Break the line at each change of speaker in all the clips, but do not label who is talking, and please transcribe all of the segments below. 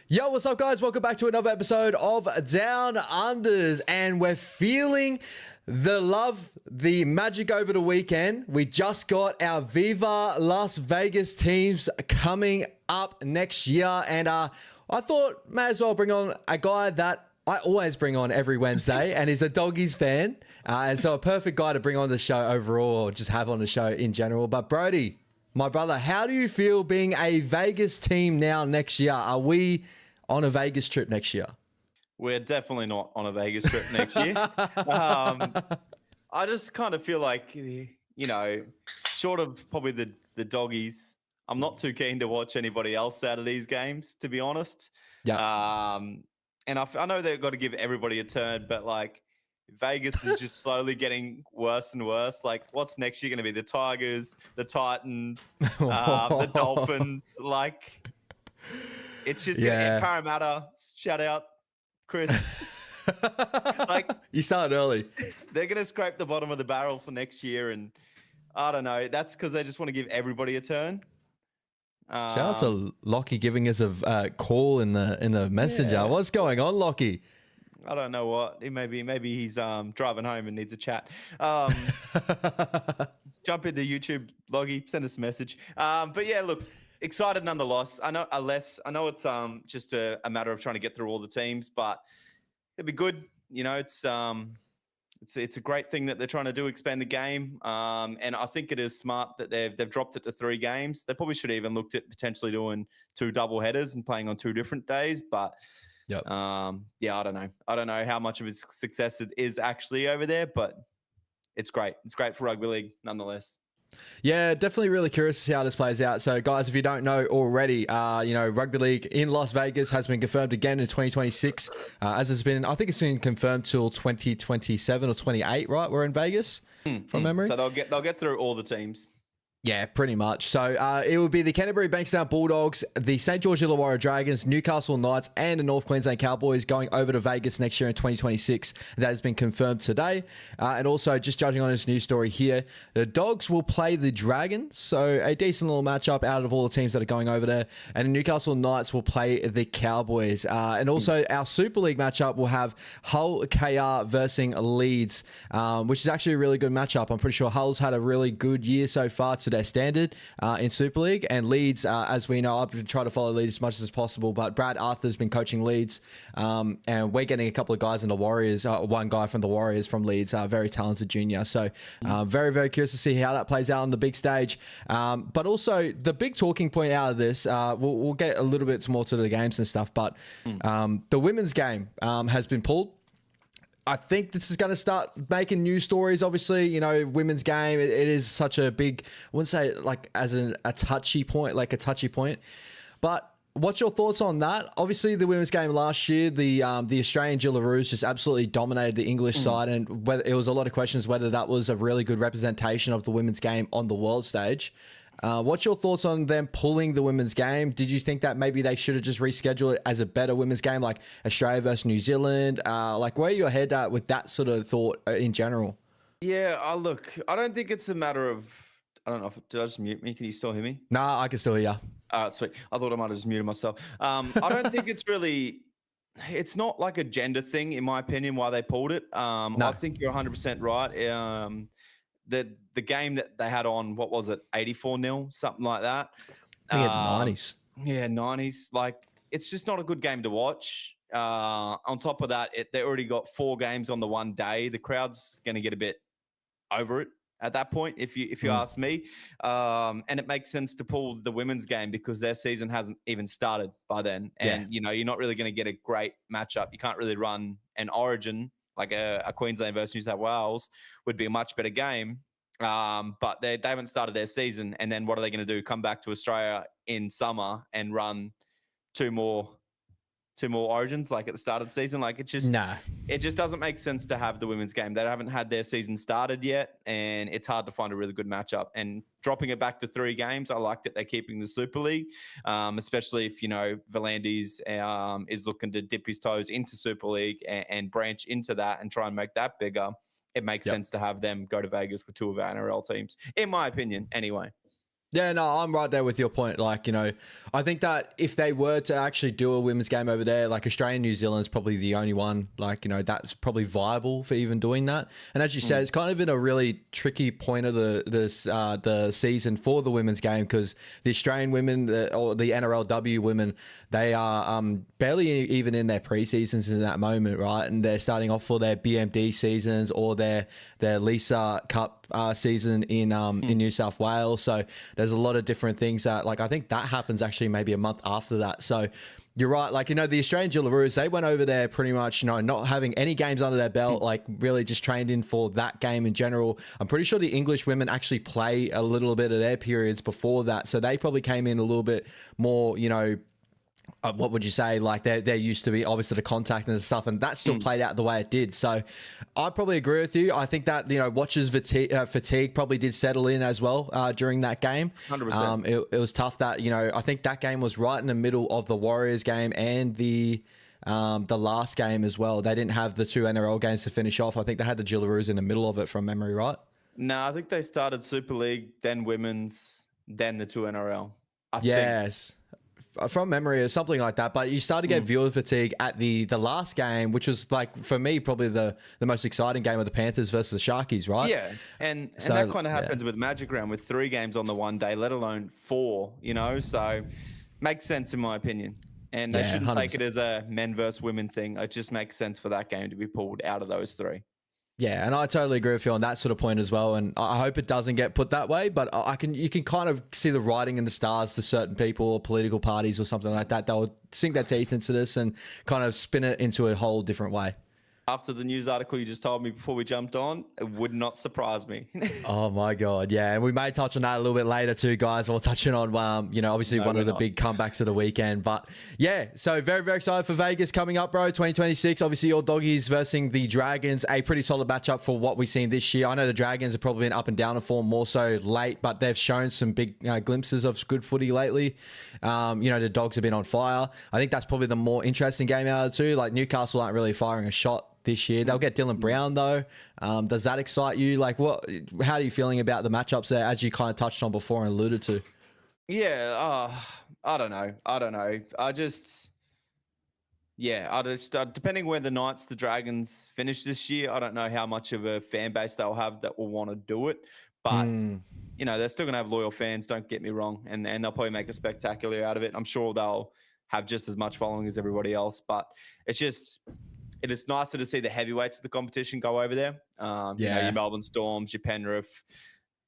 Yo, what's up, guys? Welcome back to another episode of Down Unders, and we're feeling the love, the magic over the weekend. We just got our Viva Las Vegas teams coming up next year, and I thought may as well bring on a guy that I always bring on every Wednesday, and he's a Doggies fan, and so a perfect guy to bring on the show overall, or just have on the show in general. But Brody, my brother, how do you feel being a Vegas team now next year? Are we on a Vegas trip next year?
We're definitely not on a Vegas trip next year. I just kind of feel like, short of probably the Doggies, I'm not too keen to watch anybody else out of these games, to be honest.
Yeah.
And I know they've got to give everybody a turn, but like Vegas is just slowly getting worse and worse. Like, what's next year going to be? The Tigers, the Titans, the Dolphins. Like, it's just Parramatta. Shout out, Chris. Like,
you started early.
They're going to scrape the bottom of the barrel for next year, and I don't know. That's because they just want to give everybody a turn.
Shout out to Lockie giving us a call in the messenger. Yeah. What's going on, Lockie?
I don't know what. Maybe he's driving home and needs a chat. Jump into YouTube, Loggy, send us a message. But yeah, look, excited nonetheless. I know it's just a matter of trying to get through all the teams, but it'd be good. You know, it's a great thing that they're trying to do, expand the game. And I think it is smart that they've dropped it to 3 games. They probably should have even looked at potentially doing 2 double headers and playing on 2 different days, but
yep.
I don't know. I don't know how much of a success it is actually over there, but it's great. It's great for rugby league nonetheless.
Yeah, definitely really curious to see how this plays out. So, guys, if you don't know already, rugby league in Las Vegas has been confirmed again in 2026. As it's been, I think it's been confirmed till 2027 or 28, right? We're in Vegas from memory.
So they'll get through all the teams.
Yeah, pretty much. So it will be the Canterbury Bankstown Bulldogs, the St. George Illawarra Dragons, Newcastle Knights, and the North Queensland Cowboys going over to Vegas next year in 2026. That has been confirmed today. And also, just judging on this news story here, the Dogs will play the Dragons. So a decent little matchup out of all the teams that are going over there. And the Newcastle Knights will play the Cowboys. And also, our Super League matchup will have Hull KR versus Leeds, which is actually a really good matchup. I'm pretty sure Hull's had a really good year so far to their standard in Super League, and Leeds, as we know, I've been trying to follow Leeds as much as possible, but Brad Arthur's been coaching Leeds, and we're getting a couple of guys in the Warriors, one guy from the Warriors from Leeds, very talented junior, so very, very curious to see how that plays out on the big stage. But also, the big talking point out of this, we'll get a little bit more to the games and stuff, but the women's game has been pulled. I think this is going to start making news stories. Obviously, you know, women's game, it is such a big, I wouldn't say like as a touchy point, but what's your thoughts on that? Obviously, the women's game last year, the Australian Jillaroos just absolutely dominated the English side, and whether it was a lot of questions whether that was a really good representation of the women's game on the world stage. What's your thoughts on them pulling the women's game? Did you think that maybe they should have just rescheduled it as a better women's game, like Australia versus New Zealand? Like, where are your head at with that sort of thought in general?
Yeah, look, I don't think it's a matter of, I don't know, did I just mute me? Can you still hear me?
Nah, I can still hear you.
All right, sweet. I thought I might have just muted myself. I don't think it's not like a gender thing, in my opinion, why they pulled it. No. I think you're 100% right. The game that they had on, what was it, 84-0, something like that.
I think 90s.
Yeah, 90s. Like, it's just not a good game to watch. On top of that, they already got 4 games on the one day. The crowd's going to get a bit over it at that point, if you ask me. And it makes sense to pull the women's game because their season hasn't even started by then. And, you're not really going to get a great matchup. You can't really run an Origin, like a Queensland versus New South Wales would be a much better game. But they haven't started their season. And then what are they going to do? Come back to Australia in summer and run two more Origins like at the start of the season? Like, it just doesn't make sense to have the women's game. They haven't had their season started yet, and it's hard to find a really good matchup. And dropping it back to 3 games, I like that they're keeping the Super League, especially if, Volandis is looking to dip his toes into Super League and branch into that and try and make that bigger. It makes sense to have them go to Vegas with 2 of our NRL teams, in my opinion, anyway.
Yeah, no, I'm right there with your point. Like, I think that if they were to actually do a women's game over there, like Australia and New Zealand's probably the only one, like, that's probably viable for even doing that. And as you said, it's kind of in a really tricky point of the season for the women's game, because the Australian women or the NRLW women, they are barely even in their preseasons in that moment, right? And they're starting off for their BMD seasons or their Lisa Cup season in New South Wales. So there's a lot of different things that, like, I think that happens actually maybe a month after that. So you're right. Like, the Australian Jillaroos, they went over there pretty much, not having any games under their belt, like really just trained in for that game in general. I'm pretty sure the English women actually play a little bit of their periods before that. So they probably came in a little bit more, what would you say? Like they're used to be obviously the contact and stuff, and that still played out the way it did. So I probably agree with you. I think that watchers fatigue probably did settle in as well during that game.
100%.
It was tough that I think that game was right in the middle of the Warriors game and the last game as well. They didn't have the two NRL games to finish off. I think they had the Jillaroos in the middle of it from memory, right?
No, I think they started Super League, then women's, then the two NRL.
Yes. From memory or something like that, but you started to get viewer fatigue at the last game, which was, like, for me probably the most exciting game of the Panthers versus the Sharkies, right?
Yeah, and that kind of happens with Magic Round with 3 games on the one day, let alone 4. So makes sense in my opinion. And they shouldn't
100%.
take it as a men versus women thing. It just makes sense for that game to be pulled out of those 3.
Yeah, and I totally agree with you on that sort of point as well. And I hope it doesn't get put that way, but you can kind of see the writing in the stars to certain people or political parties or something like that. They'll sink their teeth into this and kind of spin it into a whole different way.
After the news article you just told me before we jumped on, it would not surprise me.
Oh my God. Yeah. And we may touch on that a little bit later too, guys. We're touching on, obviously one of the big comebacks of the weekend, but yeah. So very, very excited for Vegas coming up, bro. 2026, obviously your doggies versus the Dragons, a pretty solid matchup for what we've seen this year. I know the Dragons have probably been up and down in form more so late, but they've shown some big glimpses of good footy lately. The Dogs have been on fire. I think that's probably the more interesting game out of the two. Like Newcastle aren't really firing a shot this year. They'll get Dylan Brown though. Does that excite you? Like, how are you feeling about the matchups there, as you kind of touched on before and alluded to?
Yeah, I don't know. Depending where the Knights, the Dragons finish this year, I don't know how much of a fan base they'll have that will want to do it. But they're still going to have loyal fans. Don't get me wrong, and they'll probably make a spectacular out of it. I'm sure they'll have just as much following as everybody else, but it is nicer to see the heavyweights of the competition go over there. Your Melbourne Storms, your Penrith,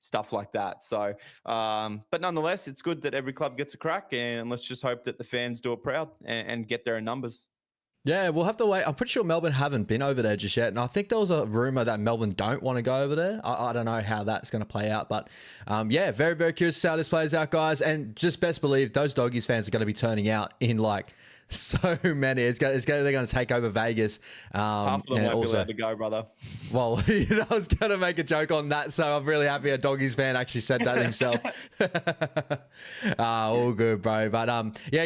stuff like that. So, but nonetheless, it's good that every club gets a crack, and let's just hope that the fans do it proud and get there in numbers.
Yeah, we'll have to wait. I'm pretty sure Melbourne haven't been over there just yet. And I think there was a rumor that Melbourne don't want to go over there. I don't know how that's going to play out. But very, very curious to see how this plays out, guys. And just best believe those Doggies fans are going to be turning out in so many. They're going to take over Vegas.
Half of them won't be allowed to go, brother.
Well, I was going to make a joke on that, so I'm really happy a Doggies fan actually said that himself. All good, bro. But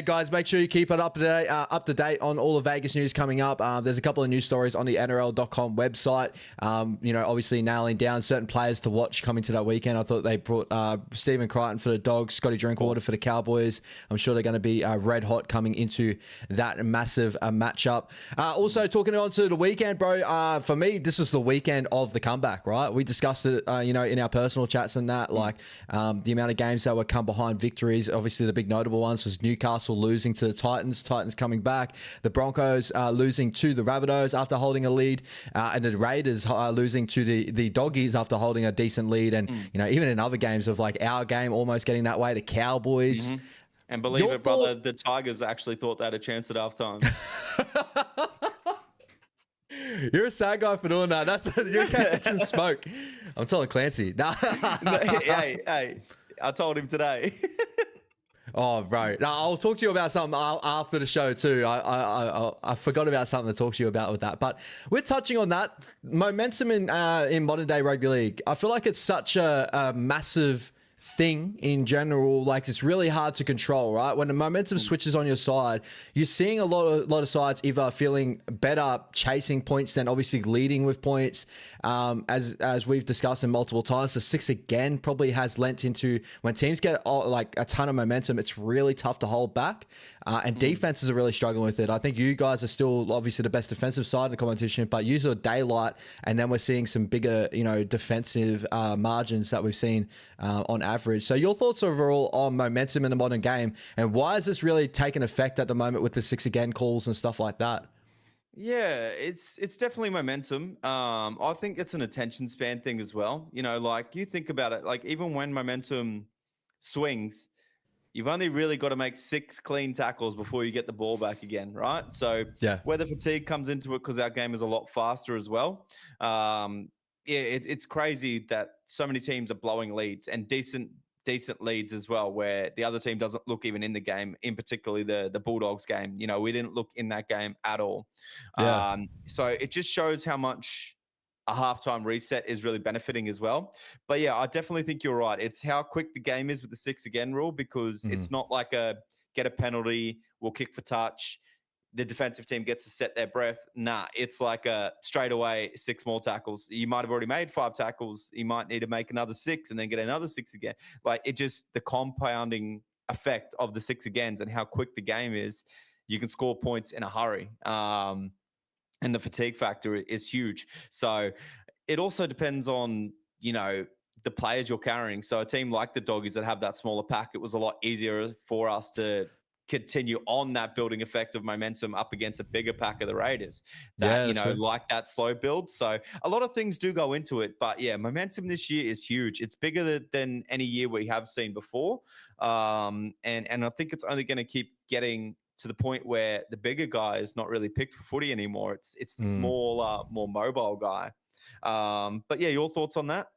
guys, make sure you keep it up to date on all the Vegas news coming up. There's a couple of news stories on the NRL.com website. Obviously nailing down certain players to watch coming to that weekend. I thought they brought Stephen Crichton for the Dogs, Scotty Drinkwater for the Cowboys. I'm sure they're going to be red hot coming into that massive matchup. Also talking on to the weekend, bro, for me, this is the weekend of the comeback, right? We discussed it, in our personal chats and that, the amount of games that were come behind victories. Obviously the big notable ones was Newcastle losing to the Titans coming back, the Broncos losing to the Rabbitohs after holding a lead, and the Raiders losing to the Doggies after holding a decent lead. And, even in other games of our game almost getting that way, the Cowboys.
And believe it, brother, the Tigers actually thought they had a chance at halftime.
You're a sad guy for doing that. You're catching smoke. I'm telling Clancy.
Hey, I told him today.
Oh, bro. Now, I'll talk to you about something after the show too. I forgot about something to talk to you about with that. But we're touching on that momentum in modern day rugby league. I feel like it's such a massive thing in general, like it's really hard to control, right? When the momentum switches on your side, you're seeing a lot of sides either feeling better chasing points than obviously leading with points. As we've discussed in multiple times, the 6 again probably has lent into when teams get like a ton of momentum, it's really tough to hold back. And defenses are really struggling with it. I think you guys are still obviously the best defensive side of the competition, but use a daylight, and then we're seeing some bigger, defensive margins that we've seen on average. So your thoughts overall on momentum in the modern game, and why is this really taking effect at the moment with the 6 again calls and stuff like that?
Yeah, it's definitely momentum. I think it's an attention span thing as well. Like you think about it, like even when momentum swings, you've only really got to make 6 clean tackles before you get the ball back again, right? So
Yeah.
whether fatigue comes into it because our game is a lot faster as well. Yeah, it's crazy that so many teams are blowing leads and decent leads as well, where the other team doesn't look even in the game. In particularly the Bulldogs game, we didn't look in that game at all.
Yeah.
So it just shows how much a halftime reset is really benefiting as well. But yeah, I definitely think you're right. It's how quick the game is with the 6 again rule, because it's not like a get a penalty, we'll kick for touch, the defensive team gets to set their breath. Nah, it's like a straight away 6 more tackles. You might have already made 5 tackles. You might need to make another 6 and then get another 6 again. Like it just, the compounding effect of the 6 agains and how quick the game is, you can score points in a hurry. And the fatigue factor is huge. So it also depends on, the players you're carrying. So a team like the Doggies that have that smaller pack, it was a lot easier for us to continue on that building effect of momentum up against a bigger pack of the Raiders that, like that slow build. So a lot of things do go into it, but yeah, momentum this year is huge. It's bigger than any year we have seen before. And I think it's only going to keep getting to the point where the bigger guy is not really picked for footy anymore. It's the smaller, more mobile guy. But yeah, your thoughts on that?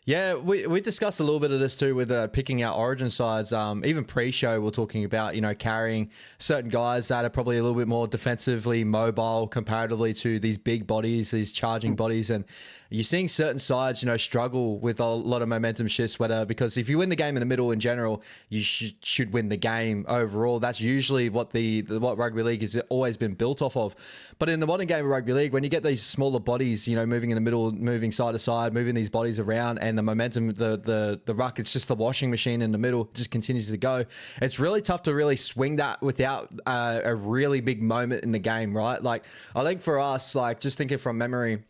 Yeah, we discussed a little bit of this too with picking out origin sides. Even pre-show, we're talking about, carrying certain guys that are probably a little bit more defensively mobile comparatively to these big bodies, these charging bodies. And you're seeing certain sides, struggle with a lot of momentum shifts, because if you win the game in the middle in general, you should win the game overall. That's usually what what rugby league has always been built off of. But in the modern game of rugby league, when you get these smaller bodies, moving in the middle, moving side to side, moving these bodies around, and the momentum, the ruck, it's just the washing machine in the middle, just continues to go. It's really tough to really swing that without a really big moment in the game, right? Like, I think for us, like, just thinking from memory,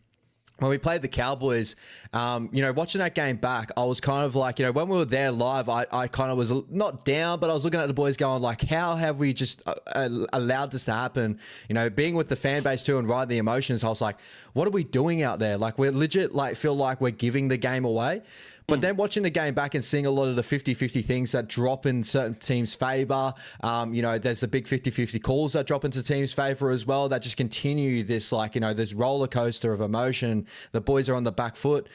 when we played the Cowboys, watching that game back, I was kind of like, when we were there live, I kind of was not down, but I was looking at the boys going like, how have we just allowed this to happen? Being with the fan base too and ride the emotions, I was like, what are we doing out there? Like, we're legit, like, feel like we're giving the game away. But then watching the game back and seeing a lot of the 50-50 things that drop in certain teams' favour, there's the big 50-50 calls that drop into teams' favour as well, that just continue this, like, this roller coaster of emotion. The boys are on the back foot.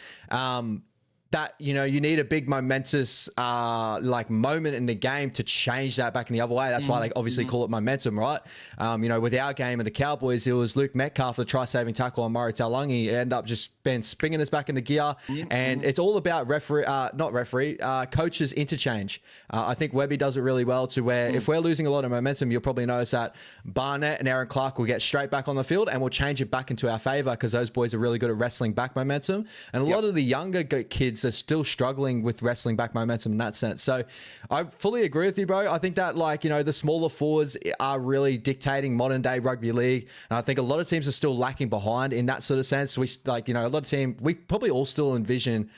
That, you need a big momentous moment in the game to change that back in the other way. That's why they obviously call it momentum, right? With our game of the Cowboys, it was Luke Metcalf, the try-saving tackle on Murray Taulagi, end up just been springing us back into gear. And it's all about coaches interchange. I think Webby does it really well to where if we're losing a lot of momentum, you'll probably notice that Barnett and Aaron Clark will get straight back on the field and we'll change it back into our favour because those boys are really good at wrestling back momentum. And a lot of the younger kids are still struggling with wrestling back momentum in that sense. So I fully agree with you, bro. I think that the smaller forwards are really dictating modern day rugby league. And I think a lot of teams are still lacking behind in that sort of sense. We a lot of teams, we probably all still envision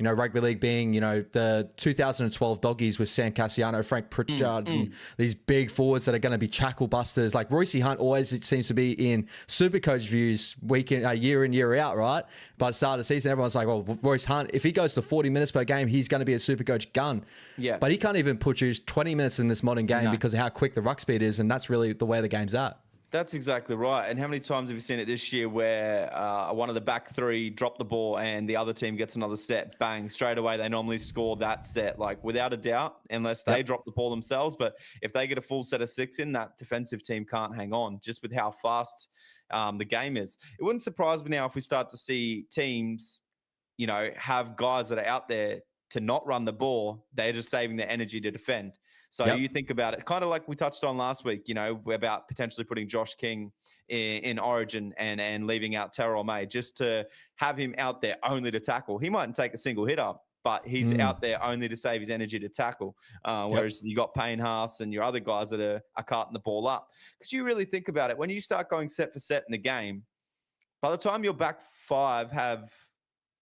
rugby league being, the 2012 Doggies with Sam Cassiano, Frank Pritchard, and these big forwards that are going to be tackle busters. Like Royce Hunt always, it seems to be in Supercoach views year in, year out, right? By the start of the season, everyone's like, well, Royce Hunt, if he goes to 40 minutes per game, he's going to be a Supercoach gun. Yeah. But he can't even produce 20 minutes in this modern game because of how quick the ruck speed is, and that's really the way the game's at.
That's exactly right. And how many times have you seen it this year where one of the back three drop the ball and the other team gets another set, bang, straight away they normally score that set, like without a doubt, unless they drop the ball themselves. But if they get a full set of 6 in, that defensive team can't hang on just with how fast the game is. It wouldn't surprise me now if we start to see teams, have guys that are out there to not run the ball, they're just saving their energy to defend. So you think about it, kind of like we touched on last week, you know, about potentially putting Josh King in Origin and leaving out Terrell May just to have him out there only to tackle. He mightn't take a single hit up, but he's out there only to save his energy to tackle. Whereas you got Payne Haas and your other guys that are carting the ball up. Because you really think about it, when you start going set for set in the game, by the time your back five have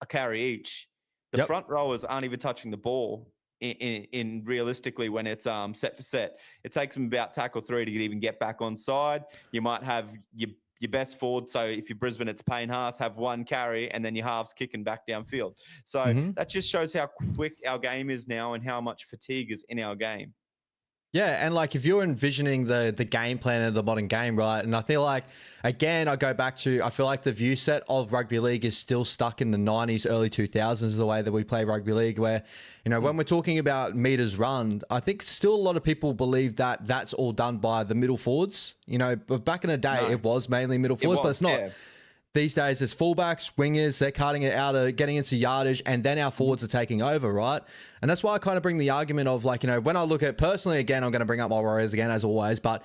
a carry each, the front rowers aren't even touching the ball in realistically when it's set for set. It takes them about tackle 3 to even get back on side. You might have your best forward. So if you're Brisbane, it's Payne Haas, have 1 carry, and then your halves kicking back downfield. So that just shows how quick our game is now and how much fatigue is in our game.
Yeah, and like if you're envisioning the game plan of the modern game, right? And I feel like, again, I go back to, I feel like the view set of rugby league is still stuck in the 90s, early 2000s, the way that we play rugby league, where, you know, when we're talking about meters run, I think still a lot of people believe that that's all done by the middle forwards. You know, but back in the day, it was mainly middle forwards, but it's not. Yeah. These days, it's fullbacks, wingers, they're cutting it out, getting into yardage, and then our forwards are taking over, right? And that's why I kind of bring the argument of, like, you know, when I look at, personally, again, I'm going to bring up my Warriors again, as always, but,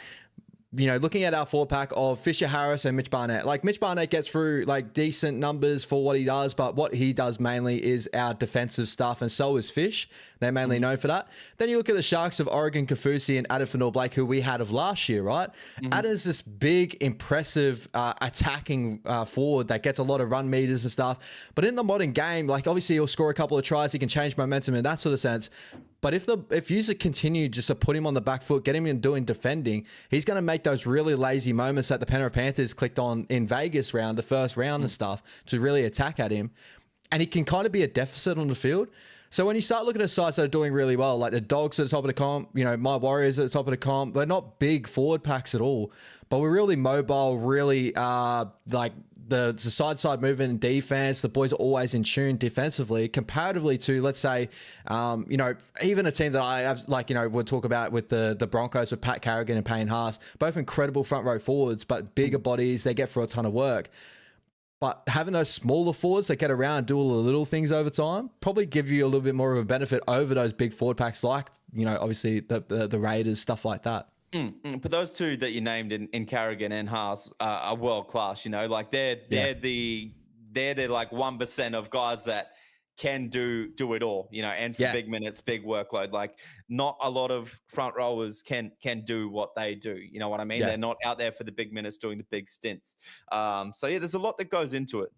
you know, looking at our 4-pack of Fisher Harris and Mitch Barnett, like Mitch Barnett gets through like decent numbers for what he does, but what he does mainly is our defensive stuff, and so is Fish. They're mainly known for that. Then you look at the Sharks of Oregon, Kaufusi, and Adam Fanor-Blake, who we had of last year, right? Adam's this big, impressive attacking forward that gets a lot of run meters and stuff. But in the modern game, like obviously he'll score a couple of tries, he can change momentum in that sort of sense. But if you continue just to put him on the back foot, get him in doing defending, he's going to make those really lazy moments that the Penrith Panthers clicked on in Vegas round, the first round and stuff, to really attack at him. And he can kind of be a deficit on the field. So when you start looking at sides that are doing really well, like the Dogs at the top of the comp, you know, my Warriors at the top of the comp, they're not big forward packs at all, but we're really mobile, really like the side movement and defense. The boys are always in tune defensively, comparatively to, let's say, you know, even a team that I have, like, you know, we'll talk about with the Broncos with Pat Carrigan and Payne Haas, both incredible front row forwards, but bigger bodies, they get through a ton of work. But having those smaller forwards that get around and do all the little things over time probably give you a little bit more of a benefit over those big forward packs, like, you know, obviously the Raiders, stuff like that.
But those two that you named in Carrigan and Haas are world class. You know, like they're the like 1% of guys that can do it all. You know, and for big minutes, big workload. Like not a lot of front rowers can do what they do. You know what I mean? They're not out there for the big minutes doing the big stints. So yeah, there's a lot that goes into it.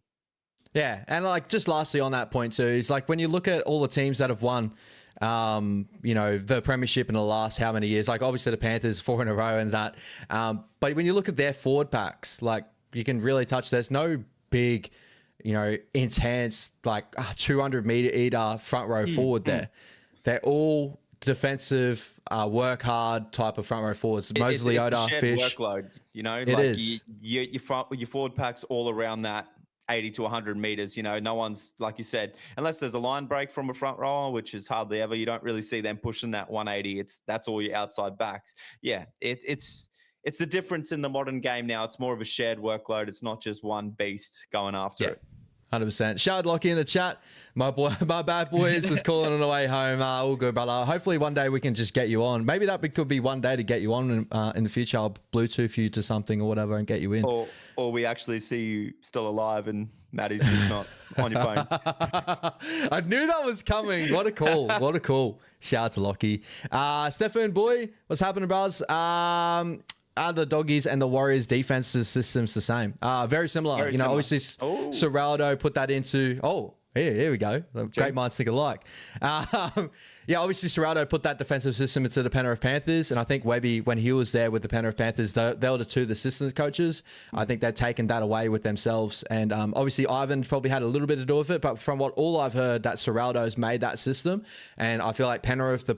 Yeah, and like just lastly on that point too, is like when you look at all the teams that have won, you know, the premiership in the last how many years, like obviously the Panthers 4 in a row and that, but when you look at their forward packs, like you can really touch, there's no big, you know, intense, like 200 meter eater front row forward there. They're all defensive, work hard type of front row forwards. Mostly Leota, Fish.
Workload, you know,
it is.
Your forward packs all around that 80 to 100 meters. You know, no one's, like you said, unless there's a line break from a front rower, which is hardly ever, you don't really see them pushing that 180. That's all your outside backs. Yeah, it's the difference in the modern game now. It's more of a shared workload. It's not just one beast going after it.
100%. Shard Lockie in the chat. My bad boys was calling on the way home. All good, brother. Hopefully one day we can just get you on. Maybe that could be one day to get you on in the future. I'll Bluetooth you to something or whatever and get you in.
Or we actually see you still alive and Maddie's just not on your phone.
I knew that was coming. What a call. What a call. Shout out to Lockie. Stefan Boy, what's happening, bros? Are the Doggies and the Warriors defenses systems the same? Very similar. Very similar. Obviously, Serraldo put that into... Here we go. Great minds think alike. Obviously, Serraldo put that defensive system into the Penrith Panthers, and I think Webby, when he was there with the Penrith Panthers, they were the two assistant coaches. I think they've taken that away with themselves, and obviously Ivan probably had a little bit to do with it, but from what all I've heard, that Serraldo's made that system, and I feel like Penrith,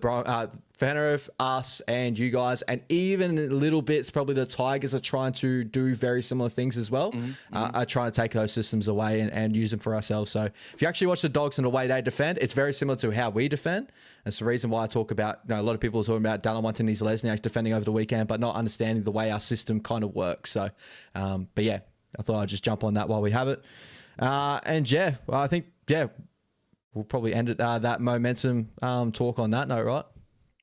us, and you guys, and even little bits, probably the Tigers are trying to do very similar things as well, are trying to take those systems away and use them for ourselves. So if you actually watch the Dogs and the way they defend, it's very similar to how we defend. That's the reason why I talk about, a lot of people are talking about Dallin Martinez-Lesniak defending over the weekend, but not understanding the way our system kind of works. So, but yeah, I thought I'd just jump on that while we have it. I think, we'll probably end it that momentum talk on that note, right?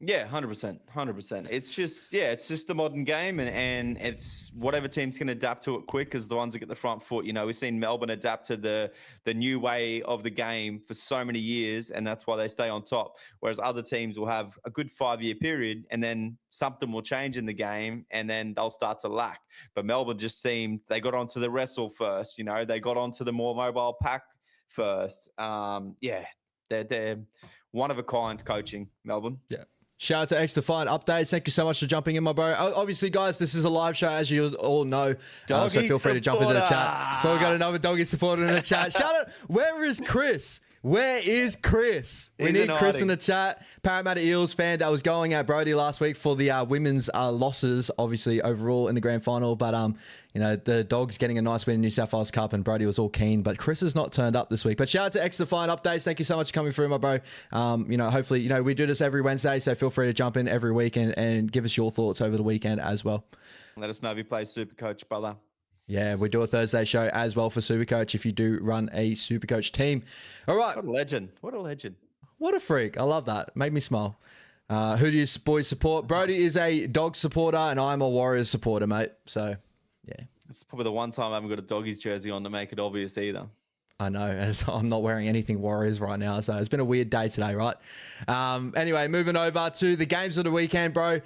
Yeah, 100%, 100%. It's just the modern game, and it's whatever teams can adapt to it quick is the ones that get the front foot. You know, we've seen Melbourne adapt to the new way of the game for so many years, and that's why they stay on top. Whereas other teams will have a good 5-year period, and then something will change in the game, and then they'll start to lack. But Melbourne just seemed they got onto the wrestle first. You know, they got onto the more mobile pack first. They're one of a kind coaching, Melbourne.
Yeah. Shout out to X Defiant Updates. Thank you so much for jumping in, my bro. Obviously, guys, this is a live show, as you all know. So feel free to jump into the chat. But we've got another doggy supporter in the chat. Shout out. Where is Chris? Where is Chris? We need Chris in the chat. Parramatta Eels fan that was going at BRODIE last week for the women's losses, obviously, overall in the grand final. But, you know, the Dogs getting a nice win in New South Wales Cup, and BRODIE was all keen. But Chris has not turned up this week. But shout out to X Defiant Updates. Thank you so much for coming through, my bro. You know, hopefully, you know, we do this every Wednesday, so feel free to jump in every week and give us your thoughts over the weekend as well.
Let us know if you play Supercoach, brother. Yeah,
we do a Thursday show as well for Supercoach if you do run a Supercoach team. All right.
What a legend. What a legend.
What a freak. I love that. Made me smile. Who do you boys support? BRODIE is a Dog supporter and I'm a Warriors supporter, mate. So, yeah.
It's probably the one time I haven't got a Doggies jersey on to make it obvious either.
I know, and I'm not wearing anything Warriors right now, so it's been a weird day today, right? Anyway, moving over to the games of the weekend, bro.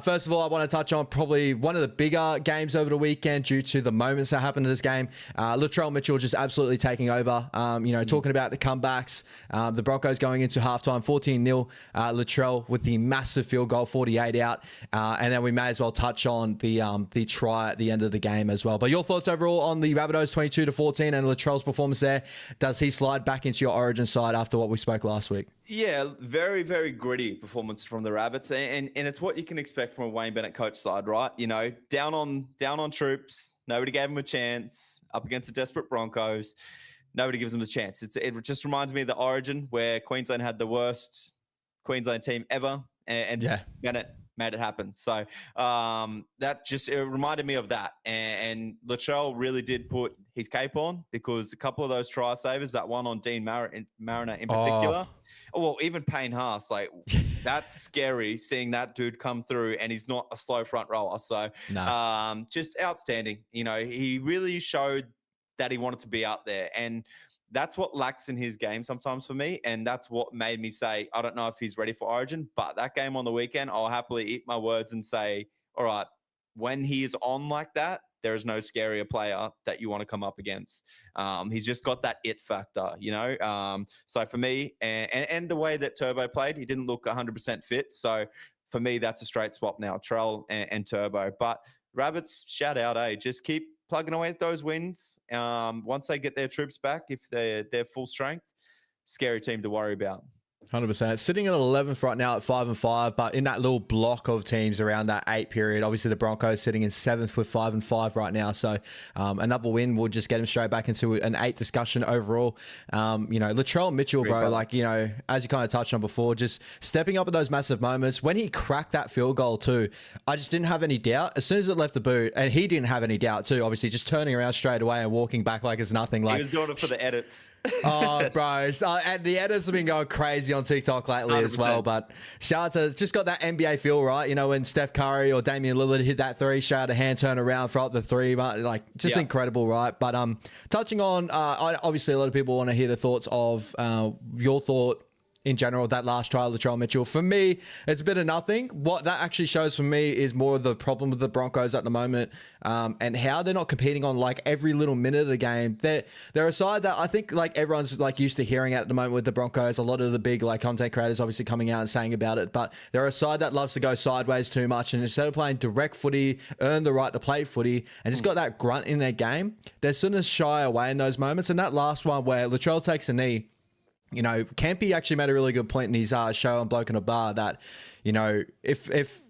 First of all, I want to touch on probably one of the bigger games over the weekend due to the moments that happened in this game. Latrell Mitchell just absolutely taking over. You know, talking about the comebacks, the Broncos going into halftime 14-0. Latrell with the massive field goal, 48 out, and then we may as well touch on the try at the end of the game as well. But your thoughts overall on the Rabbitohs 22-14 and Latrell's performance there? Does he slide back into your Origin side after what we spoke last week?
Yeah, very, very gritty performance from the Rabbits, and it's what you can expect from a Wayne Bennett coach side, right? You know, down on troops, nobody gave him a chance, up against the desperate Broncos, nobody gives him a chance. It just reminds me of the Origin where Queensland had the worst Queensland team ever, and yeah, Bennett made it happen. So that just it reminded me of that. And Latrell really did put his cape on, because a couple of those try savers, that one on Dean Mariner in particular, well, even Payne Haas, like that's scary seeing that dude come through, and he's not a slow front rower. So just outstanding. You know, he really showed that he wanted to be out there, and that's what lacks in his game sometimes for me. And that's what made me say, I don't know if he's ready for Origin, but that game on the weekend, I'll happily eat my words and say, all right, when he is on like that, there is no scarier player that you want to come up against. He's just got that it factor, you know? So for me, and the way that Turbo played, he didn't look 100% fit. So for me, that's a straight swap now, Trell and Turbo. But Rabbits, shout out, just keep plugging away at those wins. Once they get their troops back, if they're full strength, scary team to worry about.
100%. Sitting at 11th right now at 5-5, but in that little block of teams around that 8 period, obviously the Broncos sitting in 7th with 5-5 right now. So another win will just get him straight back into an 8 discussion overall. You know, Latrell Mitchell, bro, like, you know, as you kind of touched on before, just stepping up at those massive moments. When he cracked that field goal too, I just didn't have any doubt. As soon as it left the boot, and he didn't have any doubt too, obviously just turning around straight away and walking back like it's nothing. Like,
he was doing it for the edits.
Oh, bro. And the edits have been going crazy on TikTok lately 100%. As well. But shout out to just got that NBA feel, right? You know, when Steph Curry or Damian Lillard hit that three, shout out a hand turn around for up the three. But like, just incredible, right? But touching on, obviously a lot of people want to hear the thoughts of your thought in general, that last try, Latrell Mitchell. For me, it's a bit of nothing. What that actually shows for me is more of the problem with the Broncos at the moment, and how they're not competing on like every little minute of the game. They're a side that I think like everyone's like used to hearing at the moment with the Broncos. A lot of the big like content creators obviously coming out and saying about it, but they're a side that loves to go sideways too much, and instead of playing direct footy, earn the right to play footy, and just got that grunt in their game, they're sort of shy away in those moments. And that last one where Latrell takes a knee, you know, Campy actually made a really good point in his show on Bloke in a Bar that, you know, if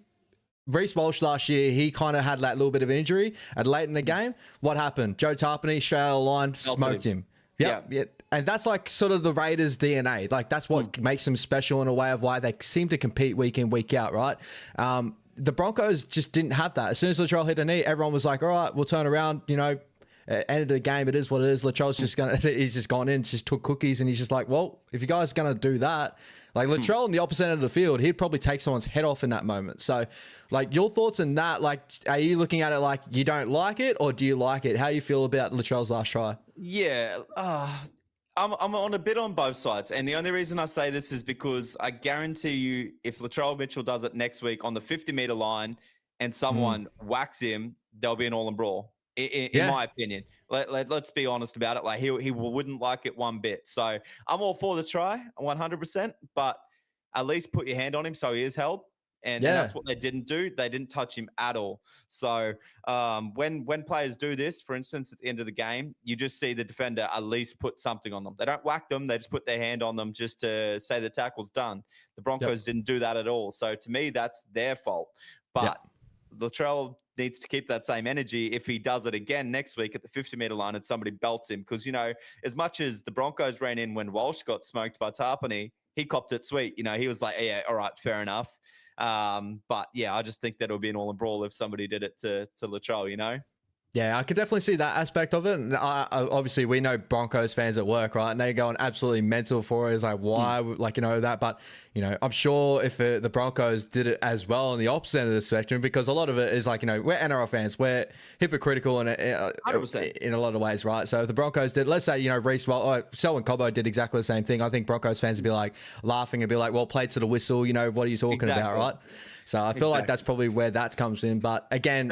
Reece Walsh last year, he kind of had that little bit of an injury at late in the game, what happened? Joe Tarpany, straight out of the line, smoked him. Yep. Yeah. And that's like sort of the Raiders' DNA. Like that's what makes them special in a way of why they seem to compete week in, week out, right? The Broncos just didn't have that. As soon as Latrell hit a knee, everyone was like, all right, we'll turn around, you know, end of the game, it is what it is. Latrell's he's just gone in, just took cookies, and he's just like, well, if you guys are going to do that, like Latrell on the opposite end of the field, he'd probably take someone's head off in that moment. So, like, your thoughts on that? Like, are you looking at it like you don't like it, or do you like it? How you feel about Latrell's last try?
Yeah, I'm on a bit on both sides, and the only reason I say this is because I guarantee you, if Latrell Mitchell does it next week on the 50-meter line and someone whacks him, there'll be an all-in brawl. In my opinion, let's be honest about it. Like he wouldn't like it one bit. So I'm all for the try, 100%. But at least put your hand on him so he is held. And that's what they didn't do. They didn't touch him at all. So when players do this, for instance, at the end of the game, you just see the defender at least put something on them. They don't whack them. They just put their hand on them just to say the tackle's done. The Broncos didn't do that at all. So to me, that's their fault. But Latrell needs to keep that same energy if he does it again next week at the 50-meter line and somebody belts him. Because, as much as the Broncos ran in when Walsh got smoked by Tarpany, he copped it sweet. He was like, yeah, all right, fair enough. But yeah, I just think that it would be an all-in brawl if somebody did it to Latrell,
Yeah, I could definitely see that aspect of it. And obviously, we know Broncos fans at work, right? And they're going absolutely mental for it. It's like, why? That. But, I'm sure if the Broncos did it as well on the opposite end of the spectrum, because a lot of it is like, we're NRL fans. We're hypocritical in a lot of ways, right? So if the Broncos did, let's say, Reece Selwyn Cobbo did exactly the same thing. I think Broncos fans would be like laughing and be like, well, played to the whistle. What are you talking about, right? So I feel like that's probably where that comes in. But again,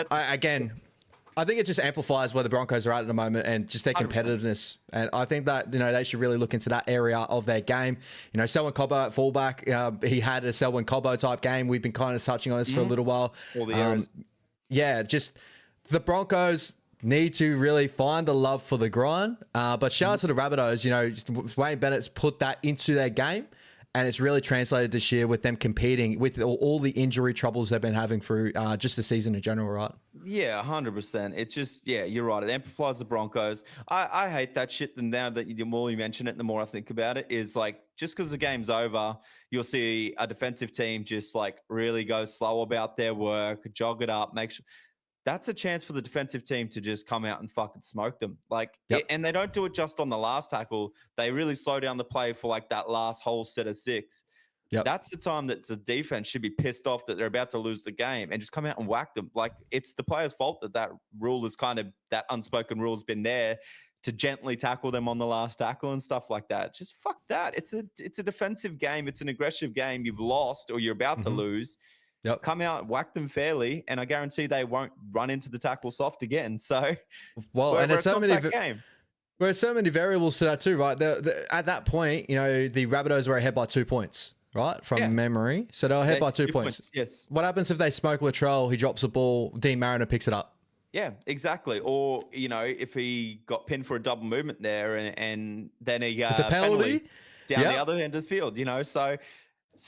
I think it just amplifies where the Broncos are at the moment and just their competitiveness. 100%. And I think that, they should really look into that area of their game. Selwyn Cobbo at fullback, he had a Selwyn Cobbo type game. We've been kind of touching on this for a little while.
All the errors.
Just the Broncos need to really find the love for the grind. But shout out to the Rabbitohs, Wayne Bennett's put that into their game. And it's really translated this year with them competing with all the injury troubles they've been having through just the season in general, right?
Yeah, 100%. It just, you're right. It amplifies the Broncos. I hate that shit. And now that the more you mention it, the more I think about it, is like, just because the game's over, you'll see a defensive team just like really go slow about their work, jog it up, make sure. That's a chance for the defensive team to just come out and fucking smoke them. And they don't do it just on the last tackle. They really slow down the play for like that last whole set of 6. That's the time that the defense should be pissed off that they're about to lose the game and just come out and whack them. Like, it's the player's fault that rule is that unspoken rule has been there to gently tackle them on the last tackle and stuff like that. Just fuck that. It's a defensive game. It's an aggressive game. You've lost or you're about to lose. Come out, whack them fairly, and I guarantee they won't run into the tackle soft again. So,
and there's so many variables to that too, right? At that point, the Rabbitohs were ahead by 2 points, right, from memory. So they're ahead by 2 points.
Yes.
What happens if they smoke Latrell? He drops the ball. Dean Mariner picks it up.
Yeah, exactly. Or if he got pinned for a double movement there, and then he
it's a penalty
down the other end of the field. So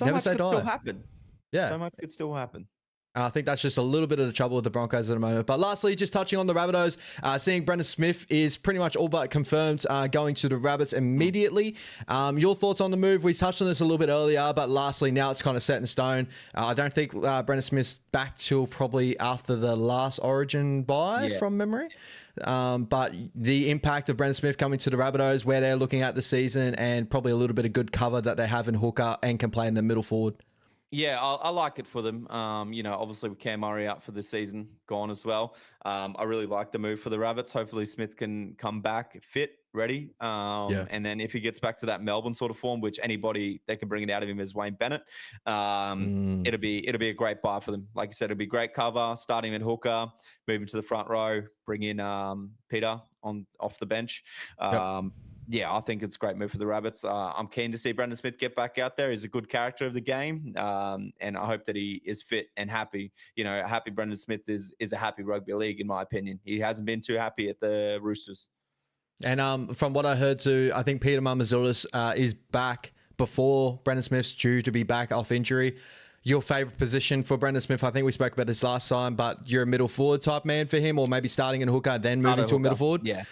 much could still happen.
Yeah.
So much could still happen.
I think that's just a little bit of the trouble with the Broncos at the moment. But lastly, just touching on the Rabbitohs, seeing Brendan Smith is pretty much all but confirmed going to the Rabbits immediately. Your thoughts on the move? We touched on this a little bit earlier, but lastly, now it's kind of set in stone. I don't think Brendan Smith's back till probably after the last Origin bye from memory. But the impact of Brendan Smith coming to the Rabbitohs, where they're looking at the season, and probably a little bit of good cover that they have in hooker and can play in the middle forward.
Yeah, I like it for them. Obviously with Cam Murray out for the season, gone as well. I really like the move for the Rabbits. Hopefully Smith can come back fit, ready. And then if he gets back to that Melbourne sort of form, which anybody that can bring it out of him is Wayne Bennett, it'll be a great buy for them. Like you said, it'll be great cover, starting at hooker, moving to the front row, bring in Peter off the bench. I think it's a great move for the Rabbits. I'm keen to see Brendan Smith get back out there. He's a good character of the game, and I hope that he is fit and happy. A happy Brendan Smith is a happy rugby league, in my opinion. He hasn't been too happy at the Roosters.
And from what I heard too, I think Peter Mamazoulis is back before Brendan Smith's due to be back off injury. Your favourite position for Brendan Smith? I think we spoke about this last time, but you're a middle forward type man for him, or maybe starting in hooker, then moving to a middle forward?
Yeah.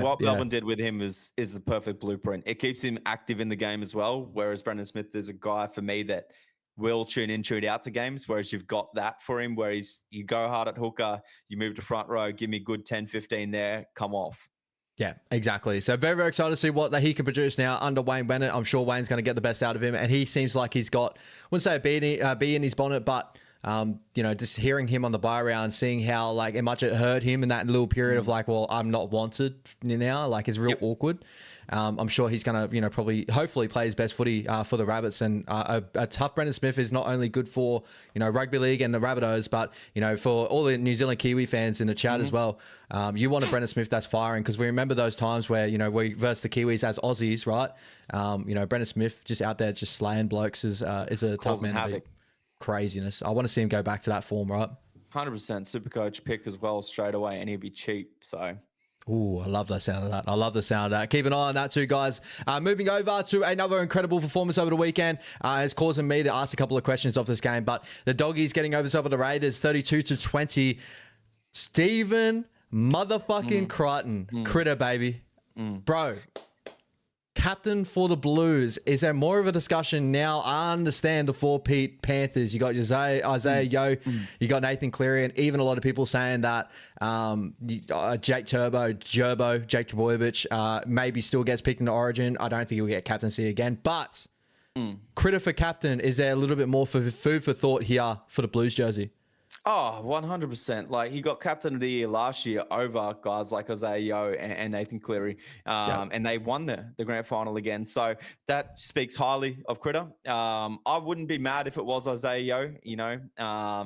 What Melbourne did with him is the perfect blueprint. It keeps him active in the game as well, whereas Brendan Smith is a guy for me that will tune in, tune out to games, whereas you've got that for him, where you go hard at hooker, you move to front row, give me good 10, 15 there, come off.
Yeah, exactly. So very, very excited to see what he can produce now under Wayne Bennett. I'm sure Wayne's going to get the best out of him, and he seems like he's got, I wouldn't say a bee in his bonnet, but just hearing him on the buy round, seeing how much it hurt him in that little period of well, I'm not wanted now, it's real awkward. I'm sure he's going to, probably, hopefully play his best footy for the Rabbits. And a tough Brendan Smith is not only good for, rugby league and the Rabbitohs, but, for all the New Zealand Kiwi fans in the chat as well. You want a Brendan Smith that's firing, because we remember those times where, we versed the Kiwis as Aussies, right? Brendan Smith just out there just slaying blokes is a tough man to beat. Craziness. I want to see him go back to that form, right?
100% super coach pick as well straight away, and he'll be cheap. So.
Ooh, I love the sound of that. I love the sound of that. Keep an eye on that too, guys. Moving over to another incredible performance over the weekend has caused me to ask a couple of questions of this game, but the Doggies getting over top of the Raiders 32-20. Stephen motherfucking Crichton. Critter, baby. Bro. Captain for the Blues. Is there more of a discussion now? I understand the four-peat Panthers. You got Isaiah Yeo, you got Nathan Cleary, and even a lot of people saying that Jake Trbojevic maybe still gets picked in the Origin. I don't think he'll get captaincy again. But Critter for captain, is there a little bit more food for thought here for the Blues jersey?
Oh, 100%. He got captain of the year last year over guys like Isaiah Yeo and Nathan Cleary. And they won the grand final again. So that speaks highly of Critter. I wouldn't be mad if it was Isaiah Yeo,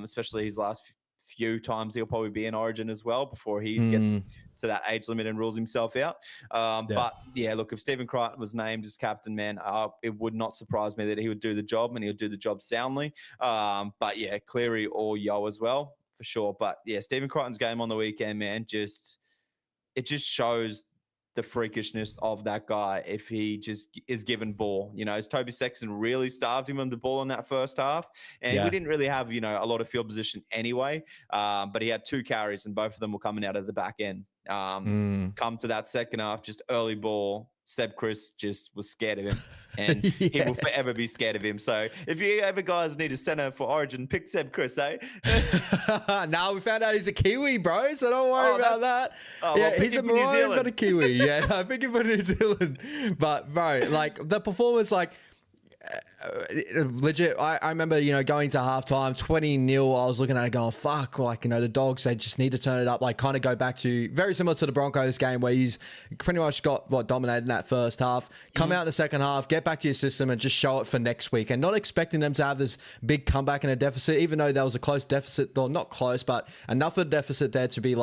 especially his last few times he'll probably be in Origin as well before he gets to that age limit and rules himself out. But yeah, look, if Stephen Crichton was named as captain, man, it would not surprise me that he would do the job, and he'll do the job soundly. But yeah, Cleary or Yo as well, for sure. But yeah, Stephen Crichton's game on the weekend, man, it just shows the freakishness of that guy if he just is given ball. As Toby Sexton really starved him on the ball in that first half, and we didn't really have a lot of field position anyway, but he had 2 carries and both of them were coming out of the back end. Come to that second half, just early ball, Seb Chris just was scared of him, and he will forever be scared of him. So if you ever guys need a center for Origin, pick Seb Chris, eh?
No, we found out he's a Kiwi, bro, so don't worry about that.
Well,
he's a Maroon, but a Kiwi. Yeah, I pick him for New Zealand. But, bro, the performance, legit, I remember, going to halftime, 20-0, I was looking at it going, fuck, the Dogs, they just need to turn it up, kind of go back to, very similar to the Broncos game where he's pretty much got, dominated in that first half, come out in the second half, get back to your system and just show it for next week, and not expecting them to have this big comeback in a deficit, even though there was a close deficit, or not close, but enough of a deficit there to be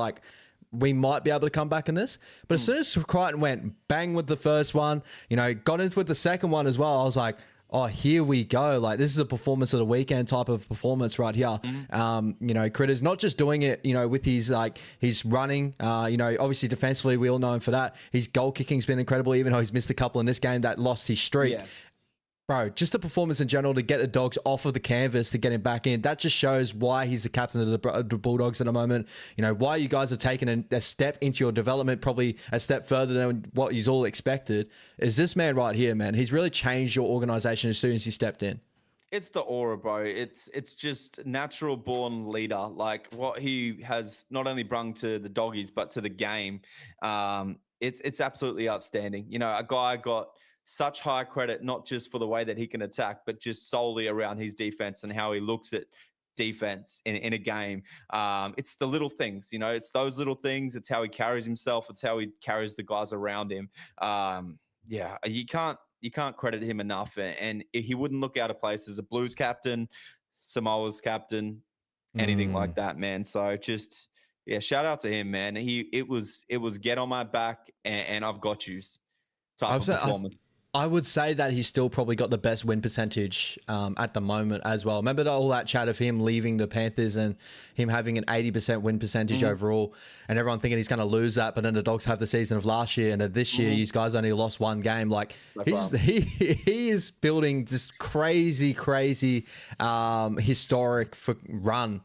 we might be able to come back in this. But as soon as Crichton went bang with the first one, got into with the second one as well, I was like, oh, here we go. This is a performance of the weekend type of performance right here. Critter's not just doing it, with his, he's running, obviously defensively, we all know him for that. His goal kicking's been incredible, even though he's missed a couple in this game that lost his streak. Yeah. Bro, just a performance in general to get the Dogs off of the canvas to get him back in. That just shows why he's the captain of the Bulldogs at the moment. Why you guys have taken a step into your development, probably a step further than what you all expected. Is this man right here, man? He's really changed your organization as soon as he stepped in.
It's the aura, bro. It's just natural born leader. What he has not only brung to the Doggies, but to the game. It's absolutely outstanding. A guy got such high credit, not just for the way that he can attack, but just solely around his defense and how he looks at defense in a game. It's the little things, it's those little things. It's how he carries himself. It's how he carries the guys around him. You can't credit him enough. And he wouldn't look out of place as a Blues captain, Samoa's captain, anything like that, man. So just, shout out to him, man. It was get on my back and I've got you type of performance.
I would say that he's still probably got the best win percentage at the moment as well. Remember all that chat of him leaving the Panthers and him having an 80% win percentage overall, and everyone thinking he's going to lose that, but then the Dogs have the season of last year, and this year these guys only lost one game. He is building this crazy historic run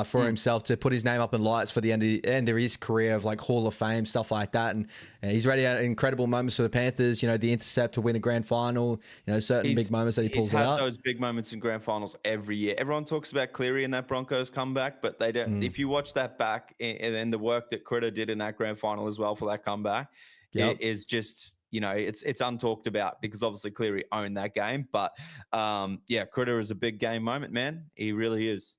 for himself to put his name up in lights for the end of his career of like Hall of Fame, stuff like that. And he's already had incredible moments for the Panthers, the intercept to win a grand final, certain big moments that he pulls out.
He's had those big moments in grand finals every year. Everyone talks about Cleary in that Broncos comeback, but they don't. If you watch that back and then the work that Critter did in that grand final as well for that comeback, it is just, it's untalked about because obviously Cleary owned that game. But Critter is a big game moment, man. He really is.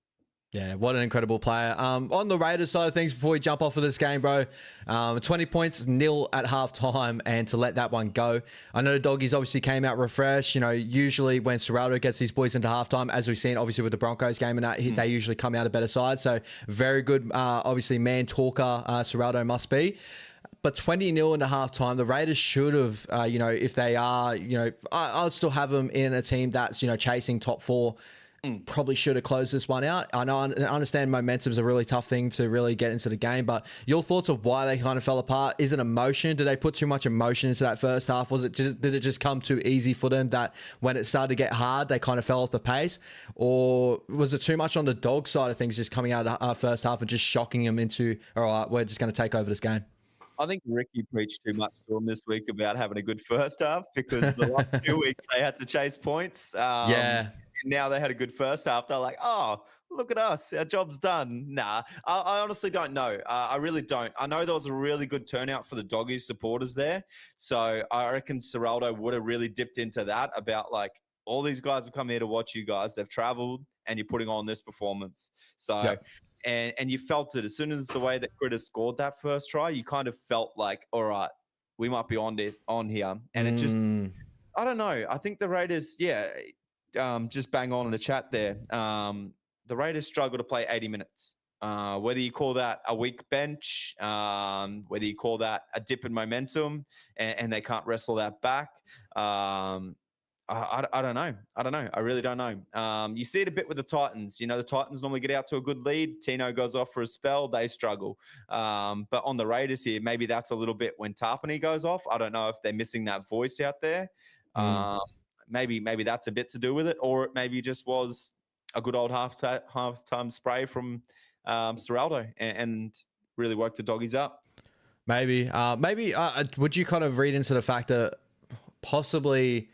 Yeah, what an incredible player. On the Raiders side of things, before we jump off of this game, bro, 20 points, 0 at halftime, and to let that one go. I know the Doggies obviously came out refreshed. Usually when Serraldo gets his boys into halftime, as we've seen obviously with the Broncos game and that, they usually come out a better side. So very good, obviously man talker, Serraldo must be. But 20-0 into halftime, the Raiders should have, if they are, I'd still have them in a team that's, chasing top 4. Probably should have closed this one out. I know, I understand momentum is a really tough thing to really get into the game, but your thoughts of why they kind of fell apart? Is it emotion? Did they put too much emotion into that first half? Did it just come too easy for them that when it started to get hard, they kind of fell off the pace? Or was it too much on the dog side of things, just coming out of the first half and just shocking them into, all right, we're just going to take over this game?
I think Ricky preached too much to them this week about having a good first half because the last 2 weeks they had to chase points. Now they had a good first half. They're like, oh, look at us. Our job's done. Nah, I honestly don't know. I really don't. I know there was a really good turnout for the Doggies supporters there. So I reckon Serraldo would have really dipped into that about like, all these guys have come here to watch you guys. They've traveled and you're putting on this performance. So, and you felt it as soon as the way that Critter scored that first try, you kind of felt like, all right, we might be on here. And it just, I don't know. I think the Raiders, just bang on in the chat there. The Raiders struggle to play 80 minutes. Whether you call that a weak bench, whether you call that a dip in momentum, and they can't wrestle that back. I don't know. I really don't know. You see it a bit with the Titans. The Titans normally get out to a good lead. Tino goes off for a spell. They struggle. But on the Raiders here, maybe that's a little bit when Tarpany goes off. I don't know if they're missing that voice out there. Maybe that's a bit to do with it, or it maybe just was a good old half-time spray from Serraldo and really woke the Doggies up.
Maybe would you kind of read into the fact that possibly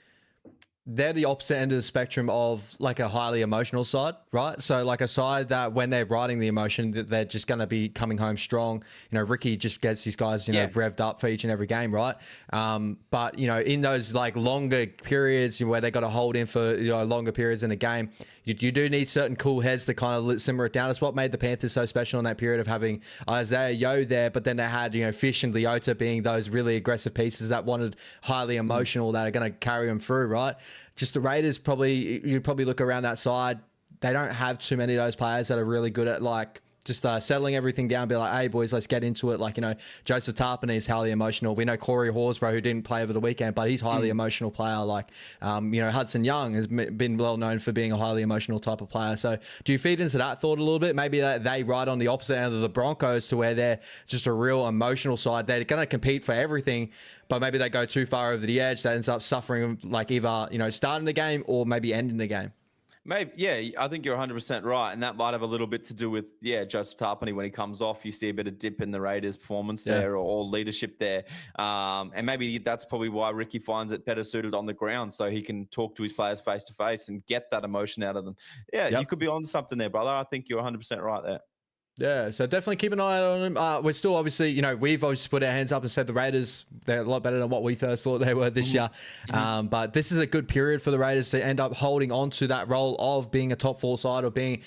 they're the opposite end of the spectrum of like a highly emotional side, right? So like a side that when they're riding the emotion, that they're just going to be coming home strong. Ricky just gets his guys, revved up for each and every game, right? But, in those like longer periods where they got to hold in for, longer periods in a game, you do need certain cool heads to kind of simmer it down. It's what made the Panthers so special in that period of having Isaiah Yeo there, but then they had, Fish and Leota being those really aggressive pieces that wanted highly emotional that are going to carry them through, right? Just the Raiders you'd probably look around that side. They don't have too many of those players that are really good at like just settling everything down, be like, hey boys, let's get into it. Like, Joseph Tarpany is highly emotional. We know Corey Horsburgh, who didn't play over the weekend, but he's highly emotional player. Like, Hudson Young has been well known for being a highly emotional type of player. So do you feed into that thought a little bit? Maybe that they ride on the opposite end of the Broncos to where they're just a real emotional side. They're going to compete for everything, but maybe they go too far over the edge. That ends up suffering, like either, starting the game or maybe ending the game.
Maybe, yeah, I think you're 100% right. And that might have a little bit to do with, Joseph Tarpany. When he comes off, you see a bit of dip in the Raiders' performance there or leadership there. And maybe that's probably why Ricky finds it better suited on the ground so he can talk to his players face to face and get that emotion out of them. Yeah, you could be on something there, brother. I think you're 100% right there.
Yeah, so definitely keep an eye on them. We're still obviously, we've obviously put our hands up and said the Raiders, they're a lot better than what we first thought they were this year. But this is a good period for the Raiders to end up holding on to that role of being a top 4 side or being,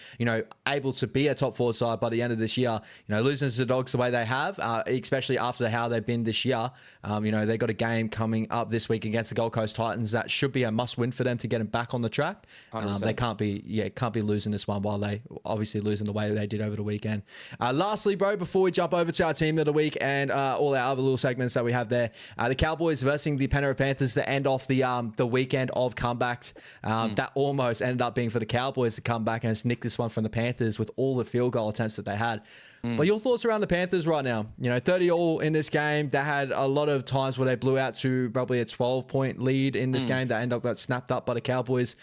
able to be a top 4 side by the end of this year. Losing to the Dogs the way they have, especially after how they've been this year. They got a game coming up this week against the Gold Coast Titans that should be a must win for them to get them back on the track. They can't be losing this one while they obviously losing the way they did over the weekend. Lastly, bro, before we jump over to our team of the week and all our other little segments that we have there, the Cowboys versus the Penrith Panthers to end off the weekend of comebacks. That almost ended up being for the Cowboys to come back and snick this one from the Panthers with all the field goal attempts that they had. But your thoughts around the Panthers right now? 30-all in this game. They had a lot of times where they blew out to probably a 12-point lead in this game that ended up got snapped up by the Cowboys.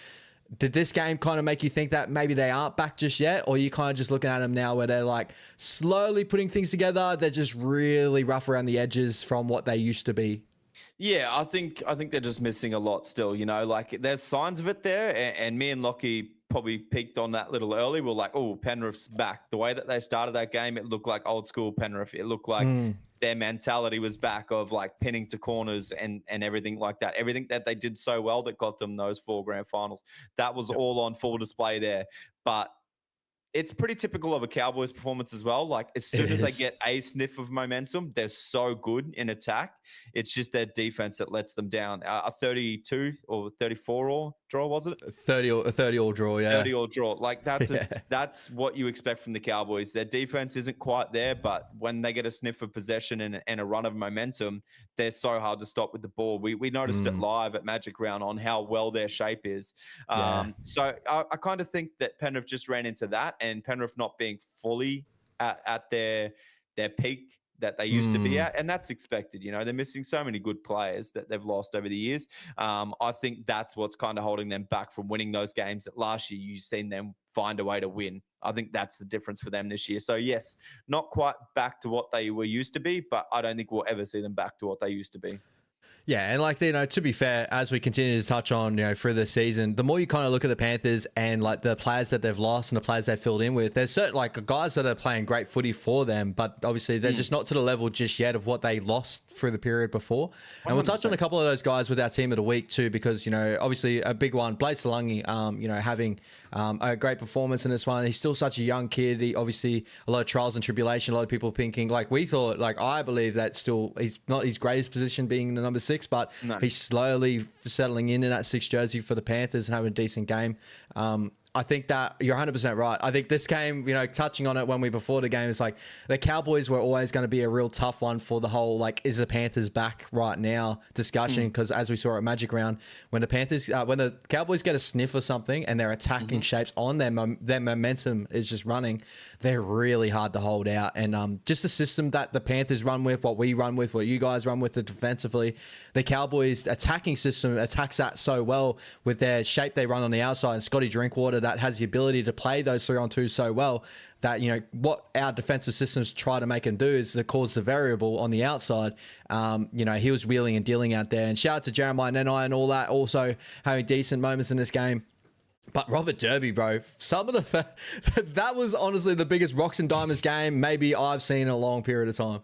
Did this game kind of make you think that maybe they aren't back just yet? Or are you kind of just looking at them now where they're like slowly putting things together? They're just really rough around the edges from what they used to be.
Yeah, I think they're just missing a lot still. Like there's signs of it there, and me and Lockie probably peaked on that a little early. We're like, oh, Penrith's back. The way that they started that game, it looked like old school Penrith. It looked like their mentality was back of like pinning to corners and everything like that. Everything that they did so well that got them those 4 grand finals. That was all on full display there. But it's pretty typical of a Cowboys performance as well. Like as soon as they get a sniff of momentum, they're so good in attack. It's just their defense that lets them down. A 32 or 34 all draw, was it?
30 all draw, yeah.
30 all draw. Like that's what you expect from the Cowboys. Their defense isn't quite there, but when they get a sniff of possession and a run of momentum, they're so hard to stop with the ball. We noticed it live at Magic Round on how well their shape is. So I kind of think that Penrith just ran into that, and Penrith not being fully at their peak that they used to be at, and that's expected. They're missing so many good players that they've lost over the years. I think that's what's kind of holding them back from winning those games that last year you've seen them find a way to win. I think that's the difference for them this year. So yes, not quite back to what they were used to be, but I don't think we'll ever see them back to what they used to be.
Yeah, and like, to be fair, as we continue to touch on, through the season, the more you kind of look at the Panthers and like the players that they've lost and the players they've filled in with, there's certain like guys that are playing great footy for them, but obviously they're just not to the level just yet of what they lost through the period before. And 100%. We'll touch on a couple of those guys with our team of the week too, because, obviously a big one, Blake Salungi, having a great performance in this one. He's still such a young kid. He obviously a lot of trials and tribulation, a lot of people thinking like we thought, like I believe that still he's not his greatest position being the number 6, but he's slowly settling in that 6 jersey for the Panthers and having a decent game. I think that you're 100% right. I think this game, touching on it when before the game, it's like the Cowboys were always going to be a real tough one for the whole, like, is the Panthers back right now discussion? Because as we saw at Magic Round, when the Cowboys get a sniff or something and they're attacking shapes on their momentum is just running, they're really hard to hold out. And just the system that the Panthers run with, what we run with, what you guys run with defensively, the Cowboys attacking system attacks that so well with their shape they run on the outside. And Scotty Drinkwater, that has the ability to play those 3-on-2 so well that, what our defensive systems try to make him do is to cause the variable on the outside. He was wheeling and dealing out there. And shout out to Jeremiah Nenai and all that, also having decent moments in this game. But Robert Derby, bro, that was honestly the biggest rocks and diamonds game maybe I've seen in a long period of time.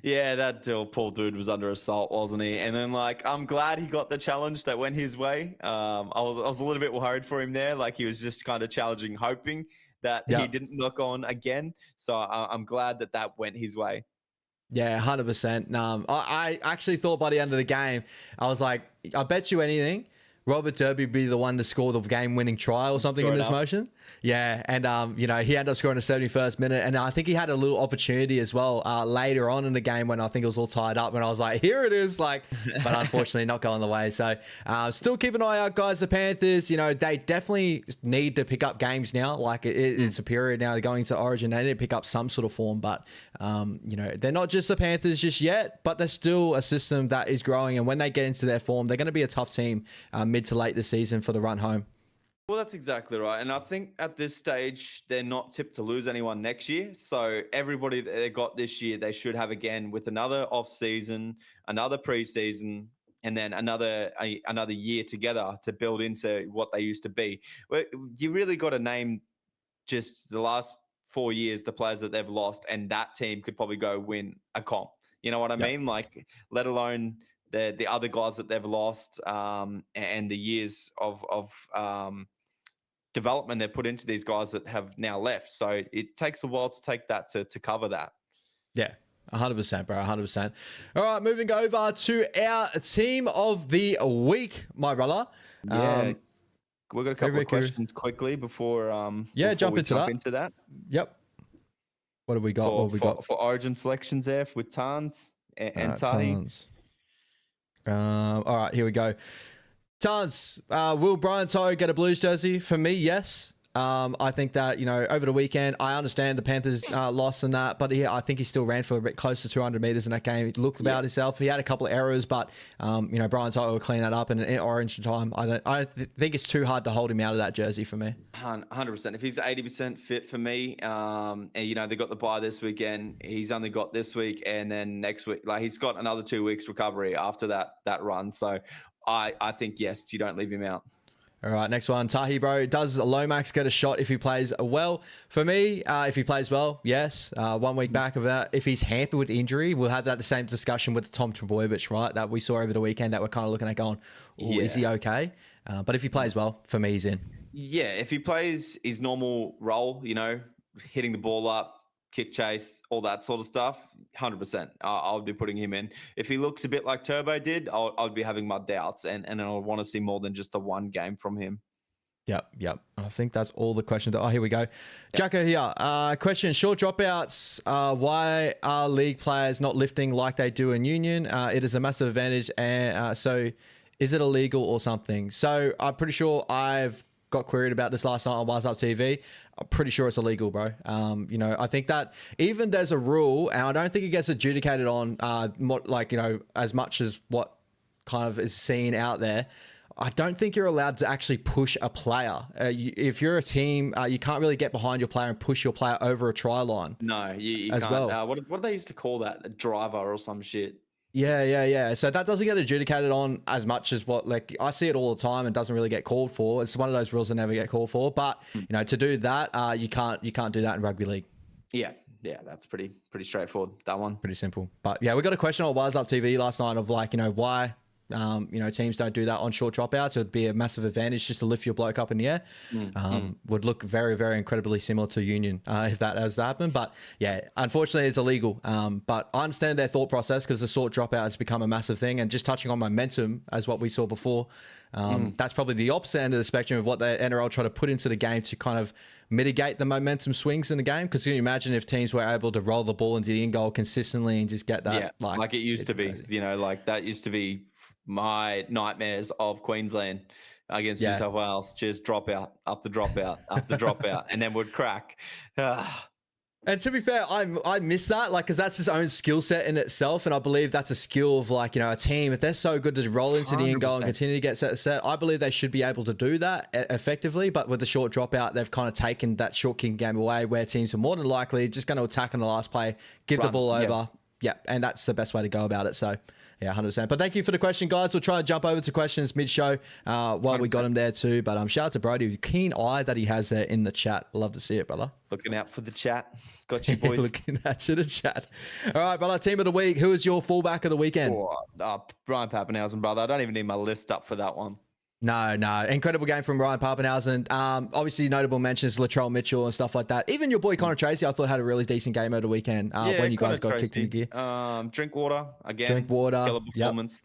Yeah, that poor dude was under assault, wasn't he? And then, like, I'm glad he got the challenge that went his way. I was a little bit worried for him there. Like, he was just kind of challenging, hoping that he didn't knock on again. So I'm glad that went his way.
Yeah, 100%. I actually thought by the end of the game, I was like, I bet you anything, Robert Derby be the one to score the game-winning try or something in this motion. Yeah, and he ended up scoring the 71st minute, and I think he had a little opportunity as well later on in the game when I think it was all tied up, and I was like, here it is, but unfortunately not going the way. So still keep an eye out, guys. The Panthers, they definitely need to pick up games now. Like it's a period now, they're going to Origin, they need to pick up some sort of form, but they're not just the Panthers just yet, but they're still a system that is growing, and when they get into their form, they're going to be a tough team mid to late this season for the run home.
Well, that's exactly right. And I think at this stage, they're not tipped to lose anyone next year. So everybody that they got this year, they should have again with another off season, another preseason, and then another year together to build into what they used to be. You really got to name just the last 4 years, the players that they've lost, and that team could probably go win a comp. You know what I mean? Like, let alone the other guys that they've lost and the years of development they've put into these guys that have now left. So it takes a while to take that to cover that.
Yeah, 100%, bro, 100%. All right, moving over to our team of the week, my brother.
Yeah, we've got a couple of questions quickly before
jump into that. Yep. What have we got?
For Origin selections there with Tans and Tani.
All right, here we go. Tans, will Brian To'o get a Blues jersey? For me, yes. I think that, over the weekend, I understand the Panthers lost in that, but I think he still ran for a bit close to 200 meters in that game. He looked about himself. He had a couple of errors, but, Brian Tyler will clean that up in orange time. I think it's too hard to hold him out of that jersey for me.
100%. If he's 80% fit for me, and they got the bye this weekend, he's only got this week and then next week, like he's got another 2 weeks recovery after that run. So I think, yes, you don't leave him out.
All right, next one. Tahi, bro. Does Lomax get a shot if he plays well? For me, if he plays well, yes. 1 week back of that. If he's hampered with injury, we'll have that the same discussion with Tom Trbojevic, right? That we saw over the weekend that we're kind of looking at going, is he okay? But if he plays well, for me, he's in.
Yeah, if he plays his normal role, hitting the ball up, kick chase, all that sort of stuff, 100%. I'll be putting him in. If he looks a bit like Turbo did, I'll be having my doubts, and I'll want to see more than just the one game from him.
Yep. I think that's all the questions. Oh, here we go. Yep. Jacko here. Question, short dropouts. Why are league players not lifting like they do in Union? It is a massive advantage. And so is it illegal or something? So I'm pretty sure I've got queried about this last night on Wise Up TV. I'm pretty sure it's illegal, bro. I think that even there's a rule, and I don't think it gets adjudicated on, as much as what kind of is seen out there. I don't think you're allowed to actually push a player. If you're a team, you can't really get behind your player and push your player over a try line.
No, you
as
can't.
Well.
What do they used to call that? A driver or some shit.
Yeah. So that doesn't get adjudicated on as much as what, like, I see it all the time and doesn't really get called for. It's one of those rules that never get called for. But to do that, you can't do that in rugby league.
Yeah, that's pretty straightforward. That one,
pretty simple. But yeah, we got a question on Wise Up TV last night of why. Teams don't do that on short dropouts. It would be a massive advantage just to lift your bloke up in the air. Would look very, very incredibly similar to Union if that has to happen. But yeah, unfortunately, it's illegal. But I understand their thought process because the short dropout has become a massive thing. And just touching on momentum, as what we saw before, that's probably the opposite end of the spectrum of what the NRL try to put into the game to kind of mitigate the momentum swings in the game. Because can you imagine if teams were able to roll the ball into the in goal consistently and just get that?
Yeah, like it used to be. Crazy. Like that used to be my nightmares of Queensland against New South Wales. Just drop out after drop out after drop out, and then would crack.
And to be fair, I miss that, because that's his own skill set in itself, and I believe that's a skill of a team. If they're so good to roll into the in goal and continue to get set, I believe they should be able to do that effectively. But with the short dropout, they've kind of taken that short kicking game away, where teams are more than likely just going to attack on the last play, give the ball over. Yeah, and that's the best way to go about it. So. Yeah, 100%. But thank you for the question, guys. We'll try to jump over to questions mid-show while we got him there too. But shout out to Brody. Keen eye that he has there in the chat. Love to see it, brother.
Looking out for the chat. Got you, boys.
Looking at you, the chat. All right, brother. Team of the week. Who is your fullback of the weekend?
Ryan Pappenhausen, brother. I don't even need my list up for that one.
No. Incredible game from Ryan Pappenhausen. Obviously, notable mentions Latrell Mitchell and stuff like that. Even your boy Connor Tracy, I thought had a really decent game over the weekend when you guys got kicked in the gear.
Drinkwater, again.
Drinkwater.
Performance.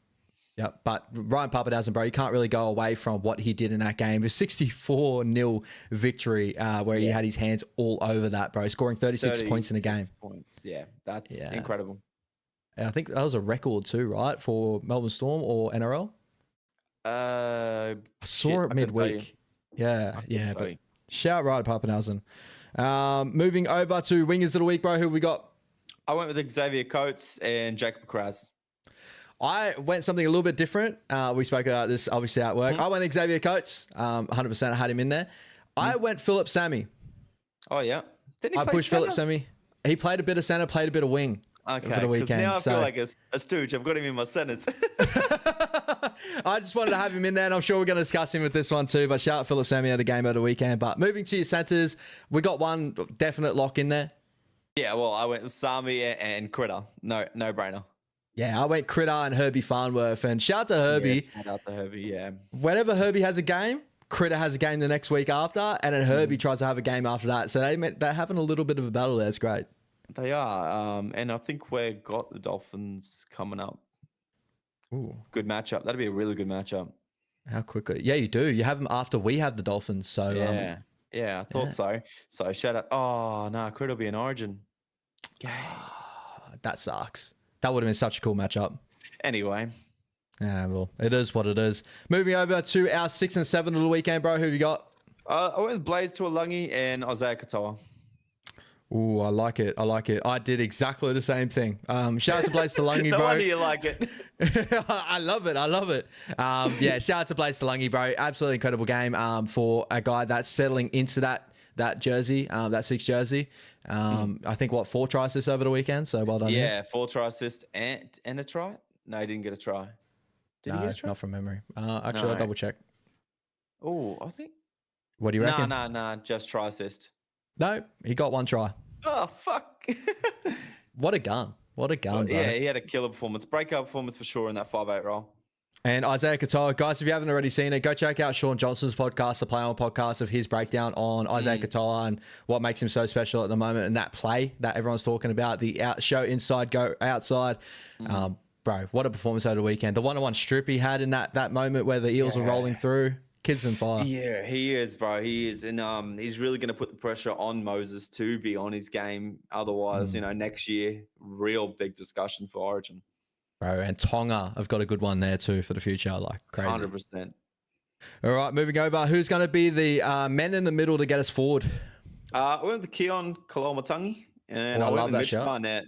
Yep. But Ryan Pappenhausen, bro, you can't really go away from what he did in that game. A 64-0 victory where he had his hands all over that, bro. Scoring 36 points in a game.
Points. Yeah, that's incredible.
And I think that was a record too, right? For Melbourne Storm or NRL? I saw it midweek. Yeah. But shout right to Pappenhausen. Moving over to wingers of the week, bro. Who we got?
I went with Xavier Coates and Jacob Kraz.
I went something a little bit different. We spoke about this obviously at work. I went Xavier Coates. 100% I had him in there. I went Philip Sammy.
Oh, yeah.
I pushed Philip Sammy. He played a bit of center, played a bit of wing for the weekend.
Now I feel like a stooge. I've got him in my centers.
I just wanted to have him in there, and I'm sure we're going to discuss him with this one too. But shout out Philip Sammy at the game over the weekend. But moving to your centers, we got one definite lock in there.
Yeah, well, I went with Sami and Critter. No brainer.
Yeah, I went Critter and Herbie Farnworth. And shout out to Herbie.
Shout out to Herbie, yeah.
Whenever Herbie has a game, Critter has a game the next week after, and then Herbie tries to have a game after that. So they're having a little bit of a battle there. It's great.
They are. And I think we've got the Dolphins coming up.
Ooh.
Good matchup. That'd be a really good matchup.
How quickly? Yeah, you do. You have them after we have the Dolphins. So
I thought so. So shout out. Oh no, Critter will be in Origin.
That sucks. That would have been such a cool matchup.
Anyway.
Yeah, well, it is what it is. Moving over to our 6 and 7 of the weekend, bro. Who have you got?
I went with Blaze Tuolungi and Isaiah Katoa.
Ooh, I like it. I like it. I did exactly the same thing. Shout out to Blaze Talungi,
No
bro.
wonder you like it.
I love it. I love it. Yeah, shout out to Blaze Talungi, bro. Absolutely incredible game for a guy that's settling into that jersey, that 6 jersey. I think, 4 try assists over the weekend, so well done.
Yeah, 4 try assists and a try? No, he didn't get a try. Did he get a try?
Not from memory. Actually, I'll double check.
Oh, I think.
What do you reckon?
No, just try assist.
No, he got 1 try.
Oh, fuck.
What a gun. What a gun, bro.
Yeah, he had a killer performance. Breakout performance for sure in that 5'8" role.
And Isaiah Katoa, guys, if you haven't already seen it, go check out Sean Johnson's podcast, the Play On podcast, of his breakdown on Isaiah Katoa and what makes him so special at the moment, and that play that everyone's talking about, the show inside, go outside. Bro, what a performance over the weekend. The one-on-one strip he had in that moment where the Eels were rolling through. Kids on fire.
Yeah, he is, bro. He is. And he's really going to put the pressure on Moses to be on his game. Otherwise, next year, real big discussion for Origin.
Bro, and Tonga have got a good one there too for the future. Like, crazy.
100%.
All right, moving over. Who's going to be the men in the middle to get us forward?
I went with Keon Kalomatangi. And I
love
went with
that
Mitch
shout.
Barnett.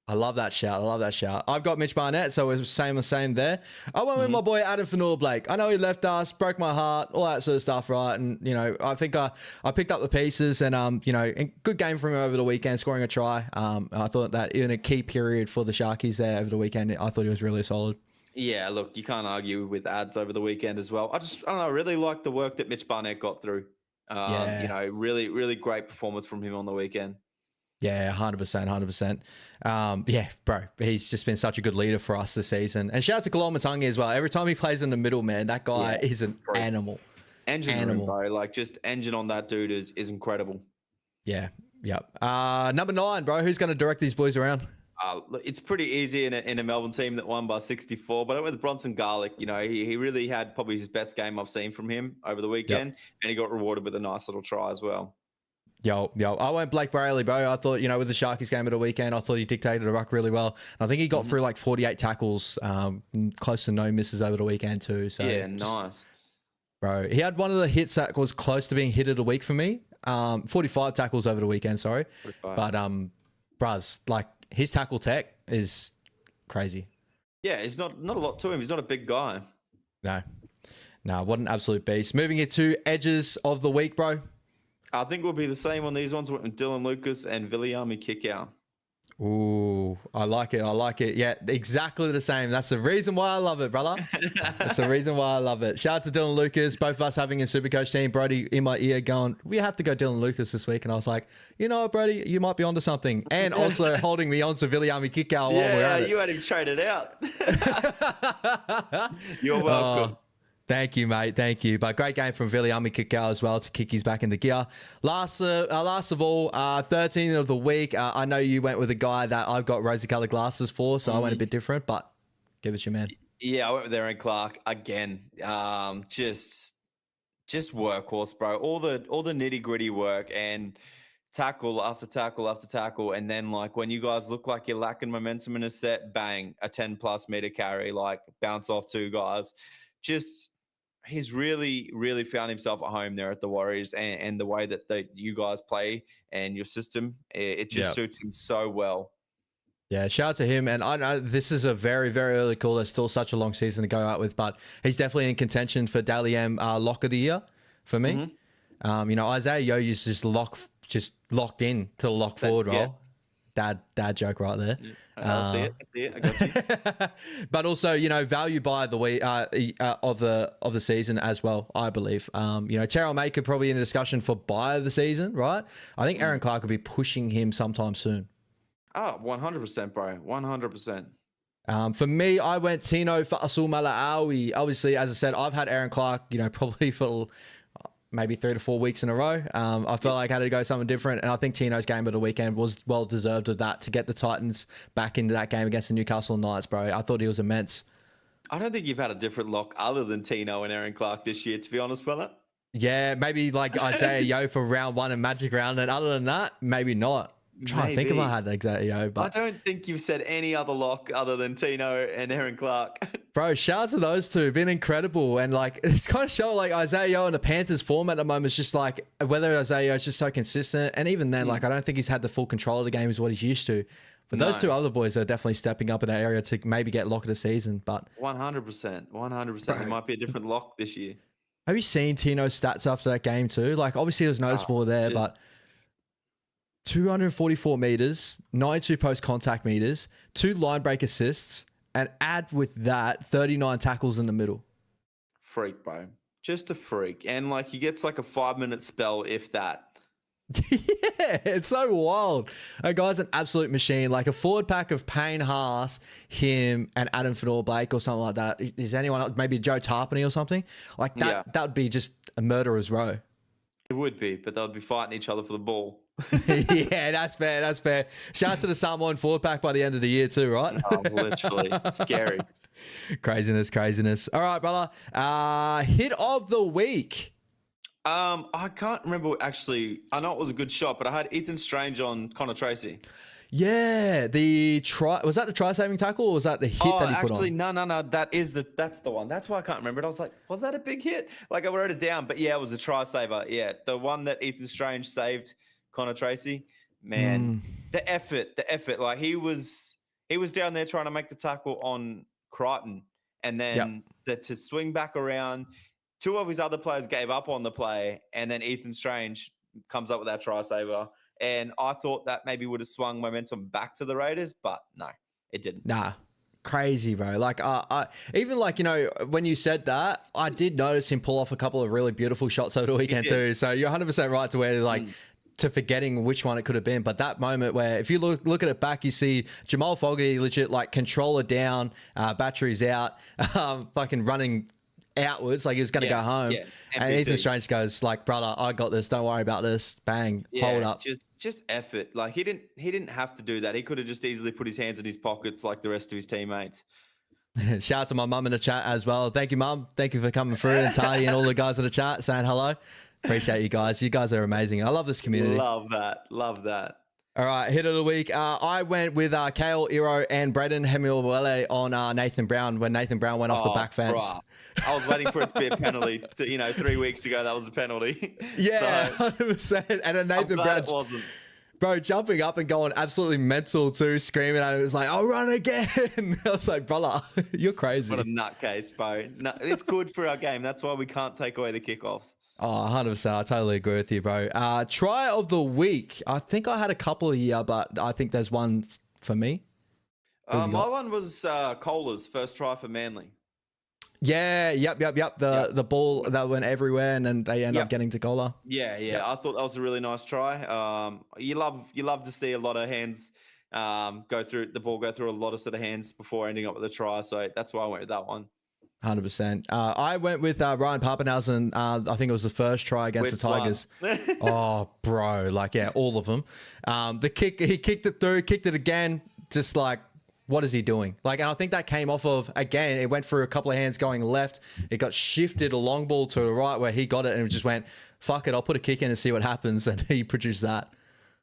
I love that shout. I've got Mitch Barnett, so we're same there. I went with my boy Adam Fanua-Blake. I know he left us, broke my heart, all that sort of stuff, right? And, I think I picked up the pieces and, good game from him over the weekend, scoring a try. I thought that in a key period for the Sharkies there over the weekend, I thought he was really solid.
Yeah, look, you can't argue with ads over the weekend as well. I don't know, I really like the work that Mitch Barnett got through. Really, really great performance from him on the weekend.
Yeah, 100%. Yeah, bro, he's just been such a good leader for us this season. And shout out to Kalomatangi as well. Every time he plays in the middle, man, that guy is an animal.
Engine room, bro. Like, just engine on that dude is incredible.
Yeah, yep. Number 9, bro. Who's going to direct these boys around?
Look, it's pretty easy in a Melbourne team that won by 64, but I went with Bronson Garlick. He really had probably his best game I've seen from him over the weekend, and he got rewarded with a nice little try as well.
Yo, I went Blake Brayley, bro. I thought, with the Sharkies game of the weekend, I thought he dictated the ruck really well. And I think he got through like 48 tackles, close to no misses over the weekend too. So
yeah, nice.
Bro, he had one of the hits that was close to being hit of the week for me. 45 tackles over the weekend, sorry. 45. But, bruz, like, his tackle tech is crazy.
Yeah, he's not a lot to him. He's not a big guy.
No, what an absolute beast. Moving it to edges of the week, bro.
I think we'll be the same on these ones with Dylan Lucas and Viliami Kickout.
Ooh, I like it. Yeah, exactly the same. That's the reason why I love it, brother. That's the reason why I love it. Shout out to Dylan Lucas, both of us having a Supercoach team. Brody in my ear going, we have to go Dylan Lucas this week. And I was like, you know what, Brody, you might be onto something. And also holding me on to Viliami Kickout while we're at it.
You had him traded out. You're welcome.
Thank you, mate. Thank you. But great game from Viliami Kickout as well to kick his back into gear. Last of all, 13 of the week. I know you went with a guy that I've got rosy-colored glasses for, so I went a bit different, but give us your man.
Yeah, I went with Aaron Clark again. Just workhorse, bro. All the nitty-gritty work and tackle after tackle after tackle. And then, like, when you guys look like you're lacking momentum in a set, bang, a 10-plus meter carry, like, bounce off 2 guys. He's really, really found himself at home there at the Warriors, and the way that you guys play and your system, it just suits him so well. Yeah,
shout out to him. And I know this is a very, very early call. There's still such a long season to go out with, but he's definitely in contention for Dally M lock of the year for me. Isaiah Yo's just locked in to the lock forward role. Dad joke right there.
I see it. I got you.
But also, value by the week of the season as well, I believe. Terrell May could probably in a discussion for buy of the season, right? I think Aaron Clark will be pushing him sometime soon.
Oh, 100%, bro. 100%.
For me, I went Tino Fa'asul Mala'awi. Obviously, as I said, I've had Aaron Clark, probably for maybe 3 to 4 weeks in a row. I felt like I had to go something different, and I think Tino's game of the weekend was well deserved of that to get the Titans back into that game against the Newcastle Knights, bro. I thought he was immense.
I don't think you've had a different lock other than Tino and Aaron Clark this year, to be honest, fella.
Yeah, maybe like Isaiah Yo for round 1 and Magic round, and other than that, maybe not. I'm trying to think if I had exactly Yo, but
I don't think you've said any other lock other than Tino and Aaron Clark.
Bro, shout out to those two. Been incredible. And like, it's kind of showing like Isaiah Yeo and the Panthers form at the moment is just like whether Isaiah Yeo is just so consistent. And even then, like, I don't think he's had the full control of the game as what he's used to. But those two other boys are definitely stepping up in that area to maybe get lock of the season. But
100%. 100%. It might be a different lock this year.
have you seen Tino's stats after that game too? Like, obviously it was noticeable there, but 244 meters, 92 post contact meters, 2 line break assists, and add with that 39 tackles in the middle.
Freak, bro. Just a freak. And like he gets like a 5-minute spell, if that.
Yeah, it's so wild. A guy's an absolute machine. Like a forward pack of Payne Haas, him, and Adam Fedor-Blake or something like that. Is anyone else? Maybe Joe Tarpany or something? Like that, that would be just a murderer's row.
It would be, but they'll be fighting each other for the ball.
Yeah, that's fair. That's fair. Shout out to the Samoan forward pack by the end of the year too, right?
Oh, literally. Scary.
Craziness. All right, brother. Hit of the week.
I can't remember actually. I know it was a good shot, but I had Ethan Strange on Connor Tracy.
Yeah, the try was that the try-saving tackle or was that the hit that he put on?
Actually, no. That's the one. That's why I can't remember it. I was like, was that a big hit? Like I wrote it down, but yeah, it was a try saver. Yeah, the one that Ethan Strange saved Connor Tracy. Man, the effort. Like he was down there trying to make the tackle on Crichton, and then to swing back around. 2 of his other players gave up on the play, and then Ethan Strange comes up with that try saver. And I thought that maybe would have swung momentum back to the Raiders, but no, it didn't.
Nah, crazy, bro. Like, I even like, you know, when you said that, I did notice him pull off a couple of really beautiful shots over the weekend too. So you're 100% right to where like to forgetting which one it could have been. But that moment where if you look at it back, you see Jamal Fogarty legit like controller down, batteries out, fucking running outwards like he was going to go home, and Ethan Strange goes like, brother, I got this, don't worry about this, bang, hold up.
Just effort. Like he didn't have to do that. He could have just easily put his hands in his pockets like the rest of his teammates.
Shout out to my mum in the chat as well. Thank you, mum. Thank you for coming through, and Tali and all the guys in the chat saying hello. Appreciate you guys are amazing. I love this community.
Love that.
All right, hit of the week. I went with Kale, Iro, and Braden Hemiawele on Nathan Brown when Nathan Brown went off the back fence.
Bruh. I was waiting for it to be a penalty. 3 weeks ago, that was a penalty.
Yeah, 100%. And then Nathan Brown
wasn't.
Bro, jumping up and going absolutely mental too, screaming at him. It was like, I'll run again. I was like, brother, you're crazy.
What a nutcase, bro. No, it's good for our game. That's why we can't take away the kickoffs.
Oh, 100%. I totally agree with you, bro. Try of the week. I think I had a couple here, but I think there's one for me.
My one was Kohler's first try for Manly.
Yeah, yep. The ball that went everywhere, and then they end up getting to Kohler.
Yeah. I thought that was a really nice try. You love to see a lot of hands go through a lot of set of hands before ending up with a try. So that's why I went with that one.
100%. I went with Ryan Papenhuyzen. I think it was the first try against the Tigers. Oh, bro. Like, yeah, all of them. The kick, he kicked it through, kicked it again. Just like, what is he doing? Like, and I think that came off of, again, it went through a couple of hands going left. It got shifted a long ball to the right where he got it and it just went, fuck it, I'll put a kick in and see what happens. And he produced that.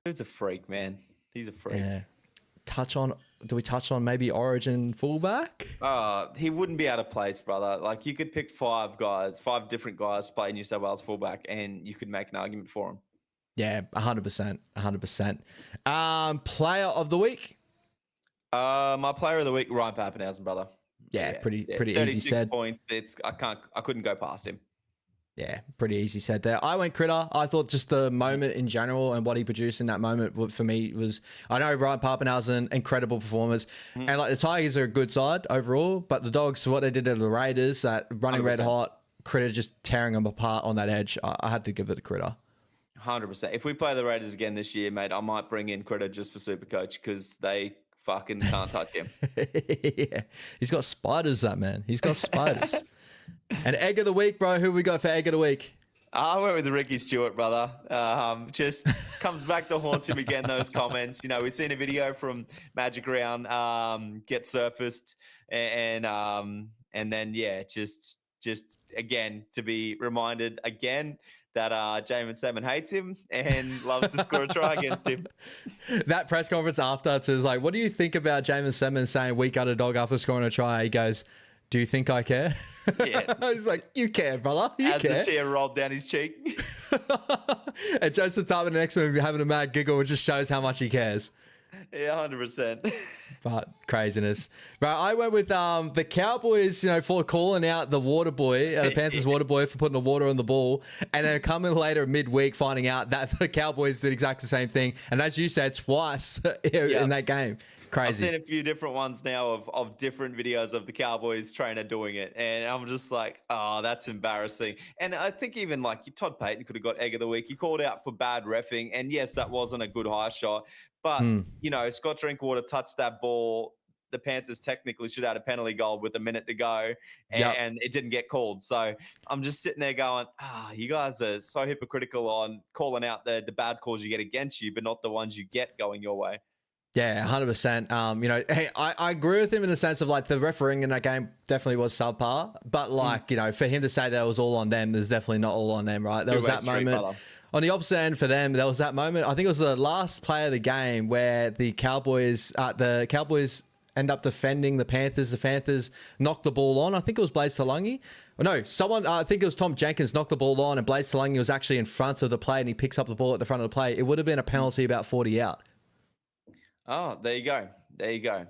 He's a freak, man. He's a freak.
Yeah. Do we touch on maybe Origin fullback?
He wouldn't be out of place, brother. Like you could pick 5 different guys to play New South Wales fullback, and you could make an argument for him.
Yeah, 100%. 100%. Player of the week?
My player of the week, Ryan Papenhuyzen, brother.
Yeah, pretty easy said.
36 points. I couldn't go past him.
Yeah, pretty easy said there. I went Critter. I thought just the moment in general and what he produced in that moment for me was, I know Ryan Papenhuyzen, incredible performance. And like the Tigers are a good side overall, but the Dogs, what they did to the Raiders, that running 100%. Red hot, Critter just tearing them apart on that edge. I had to give it to Critter.
100%. If we play the Raiders again this year, mate, I might bring in Critter just for Supercoach because they fucking can't touch him.
Yeah. He's got spiders, that man. He's got spiders. And egg of the week, bro. Who we got for egg of the week?
I went with Ricky Stewart, brother. Just comes back to haunt him again, those comments. We've seen a video from Magic Round get surfaced and then, just again, to be reminded again that Jamin Salmon hates him and loves to score a try against him.
That press conference after, it's like, what do you think about Jamin Salmon saying we got a dog after scoring a try? He goes, Do you think I care?
Yeah.
He's like, you care, brother. You
As
care.
the tear rolled down his cheek.
And Joseph Tubman next to him having a mad giggle, it just shows how much he cares.
Yeah, 100%.
But craziness. Bro, I went with the Cowboys, for calling out the water boy, the Panthers water boy for putting the water on the ball. And then coming later midweek, finding out that the Cowboys did exactly the same thing. And as you said, twice in that game. Crazy.
I've seen a few different ones now of different videos of the Cowboys trainer doing it. And I'm just like, oh, that's embarrassing. And I think even like Todd Payton could have got egg of the week. He called out for bad reffing. And yes, that wasn't a good high shot. But, Scott Drinkwater touched that ball. The Panthers technically should have had a penalty goal with a minute to go. And it didn't get called. So I'm just sitting there going, you guys are so hypocritical on calling out the bad calls you get against you, but not the ones you get going your way.
Yeah, 100%. Hey, I agree with him in the sense of like the refereeing in that game definitely was subpar, but like, for him to say that it was all on them, there's definitely not all on them, right? There was that moment on the opposite end for them. There was that moment. I think it was the last play of the game where the Cowboys end up defending the Panthers. The Panthers knocked the ball on. I think it was Blaise Talangi. No, I think it was Tom Jenkins knocked the ball on and Blaise Talangi was actually in front of the play and he picks up the ball at the front of the play. It would have been a penalty about 40 out.
Oh, there you go. There you go.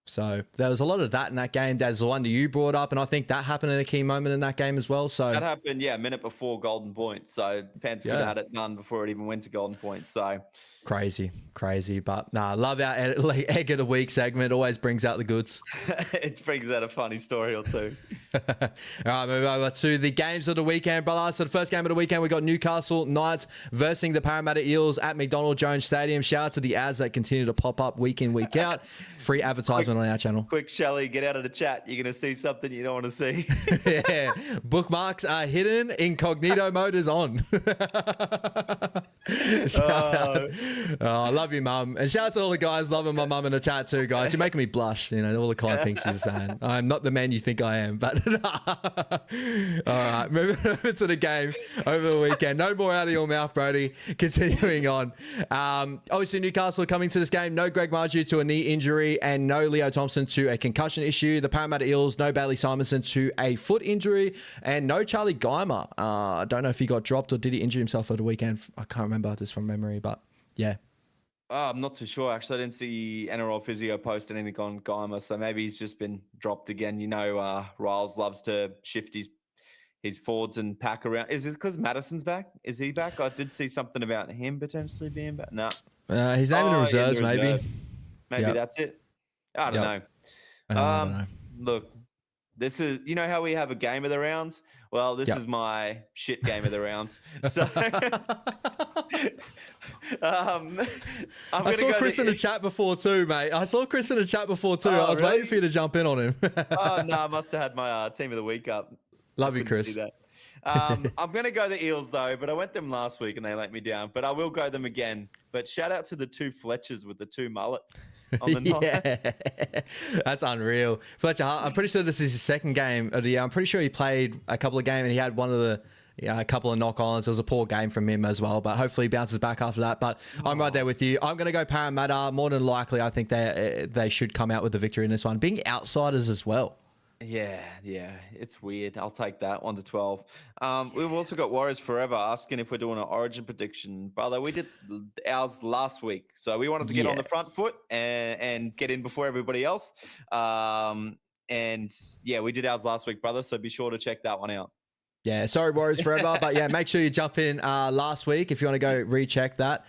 So there was a lot of that in that game. That's the one that you brought up, and I think that happened in a key moment in that game as well. So
that happened, a minute before Golden Point. So Panthers could have had it done before it even went to Golden Point. So
crazy. But I love our egg of the week segment. Always brings out the goods.
It brings out a funny story or two.
All right, move over to the games of the weekend, brother. So the first game of the weekend, we got Newcastle Knights versus the Parramatta Eels at McDonald Jones Stadium. Shout out to the ads that continue to pop up week in, week out. Free advertisement on our channel.
Quick, Shelley, get out of the chat. You're going to see something you don't want to see.
Yeah. Bookmarks are hidden. Incognito mode is on. I love you, Mum. And shout out to all the guys loving my mum in the chat too, guys. You're making me blush. All the kind things she's saying. I'm not the man you think I am, but all right, moving over to the game over the weekend. No more out of your mouth, Brody. Continuing on. Obviously, Newcastle coming to this game. No Greg Marju to a knee injury and no Leo Thompson to a concussion issue. The Parramatta Eels, no Bailey Simonson to a foot injury and no Charlie Geimer. I don't know if he got dropped or did he injure himself over the weekend. I can't remember this from memory, but yeah.
I'm not too sure. Actually, I didn't see NRL Physio post anything on Geimer, so maybe he's just been dropped again. Riles loves to shift his forwards and pack around. Is this because Madison's back? Is he back? I did see something about him potentially being back. No.
He's named in the reserves, maybe.
Maybe that's it. I don't know.
I don't know.
Look, this is, how we have a game of the rounds? Well, this is my shit game of the rounds. So
I saw Chris in the chat before too, mate. I was waiting for you to jump in on him.
Oh, no, I must have had my team of the week up.
Love you, Chris.
I'm going to go the Eels, though, but I went them last week and they let me down. But I will go them again. But shout out to the two Fletchers with the two mullets on the night.
That's unreal. Fletcher, I'm pretty sure this is his second game of the year. I'm pretty sure he played a couple of games and he had a couple of knock-ons. It was a poor game from him as well, but hopefully he bounces back after that. But I'm right there with you. I'm going to go Parramatta. More than likely, I think they should come out with the victory in this one, being outsiders as well.
Yeah, it's weird. I'll take that 1-12. We've also got Warriors Forever asking if we're doing an Origin prediction, brother. We did ours last week, so we wanted to get on the front foot and get in before everybody else. We did ours last week, brother. So be sure to check that one out.
Yeah, sorry, Warriors Forever. But yeah, make sure you jump in last week if you want to go recheck that.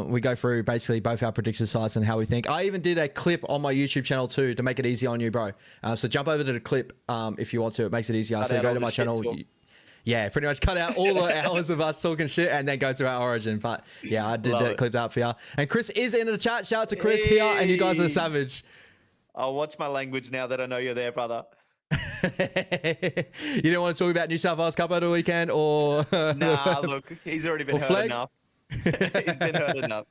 We go through basically both our prediction sites and how we think. I even did a clip on my YouTube channel too to make it easy on you, bro. So jump over to the clip if you want to. It makes it easier. So go to my channel. Yeah, pretty much cut out all the hours of us talking shit and then go to our Origin. But yeah, I did that clip out for you. And Chris is in the chat. Shout out to Chris here. And you guys are savage.
I'll watch my language now that I know you're there, brother.
You don't want to talk about New South Wales Cup over the weekend or
nah, look, he's already been hurt enough. He's been hurt enough.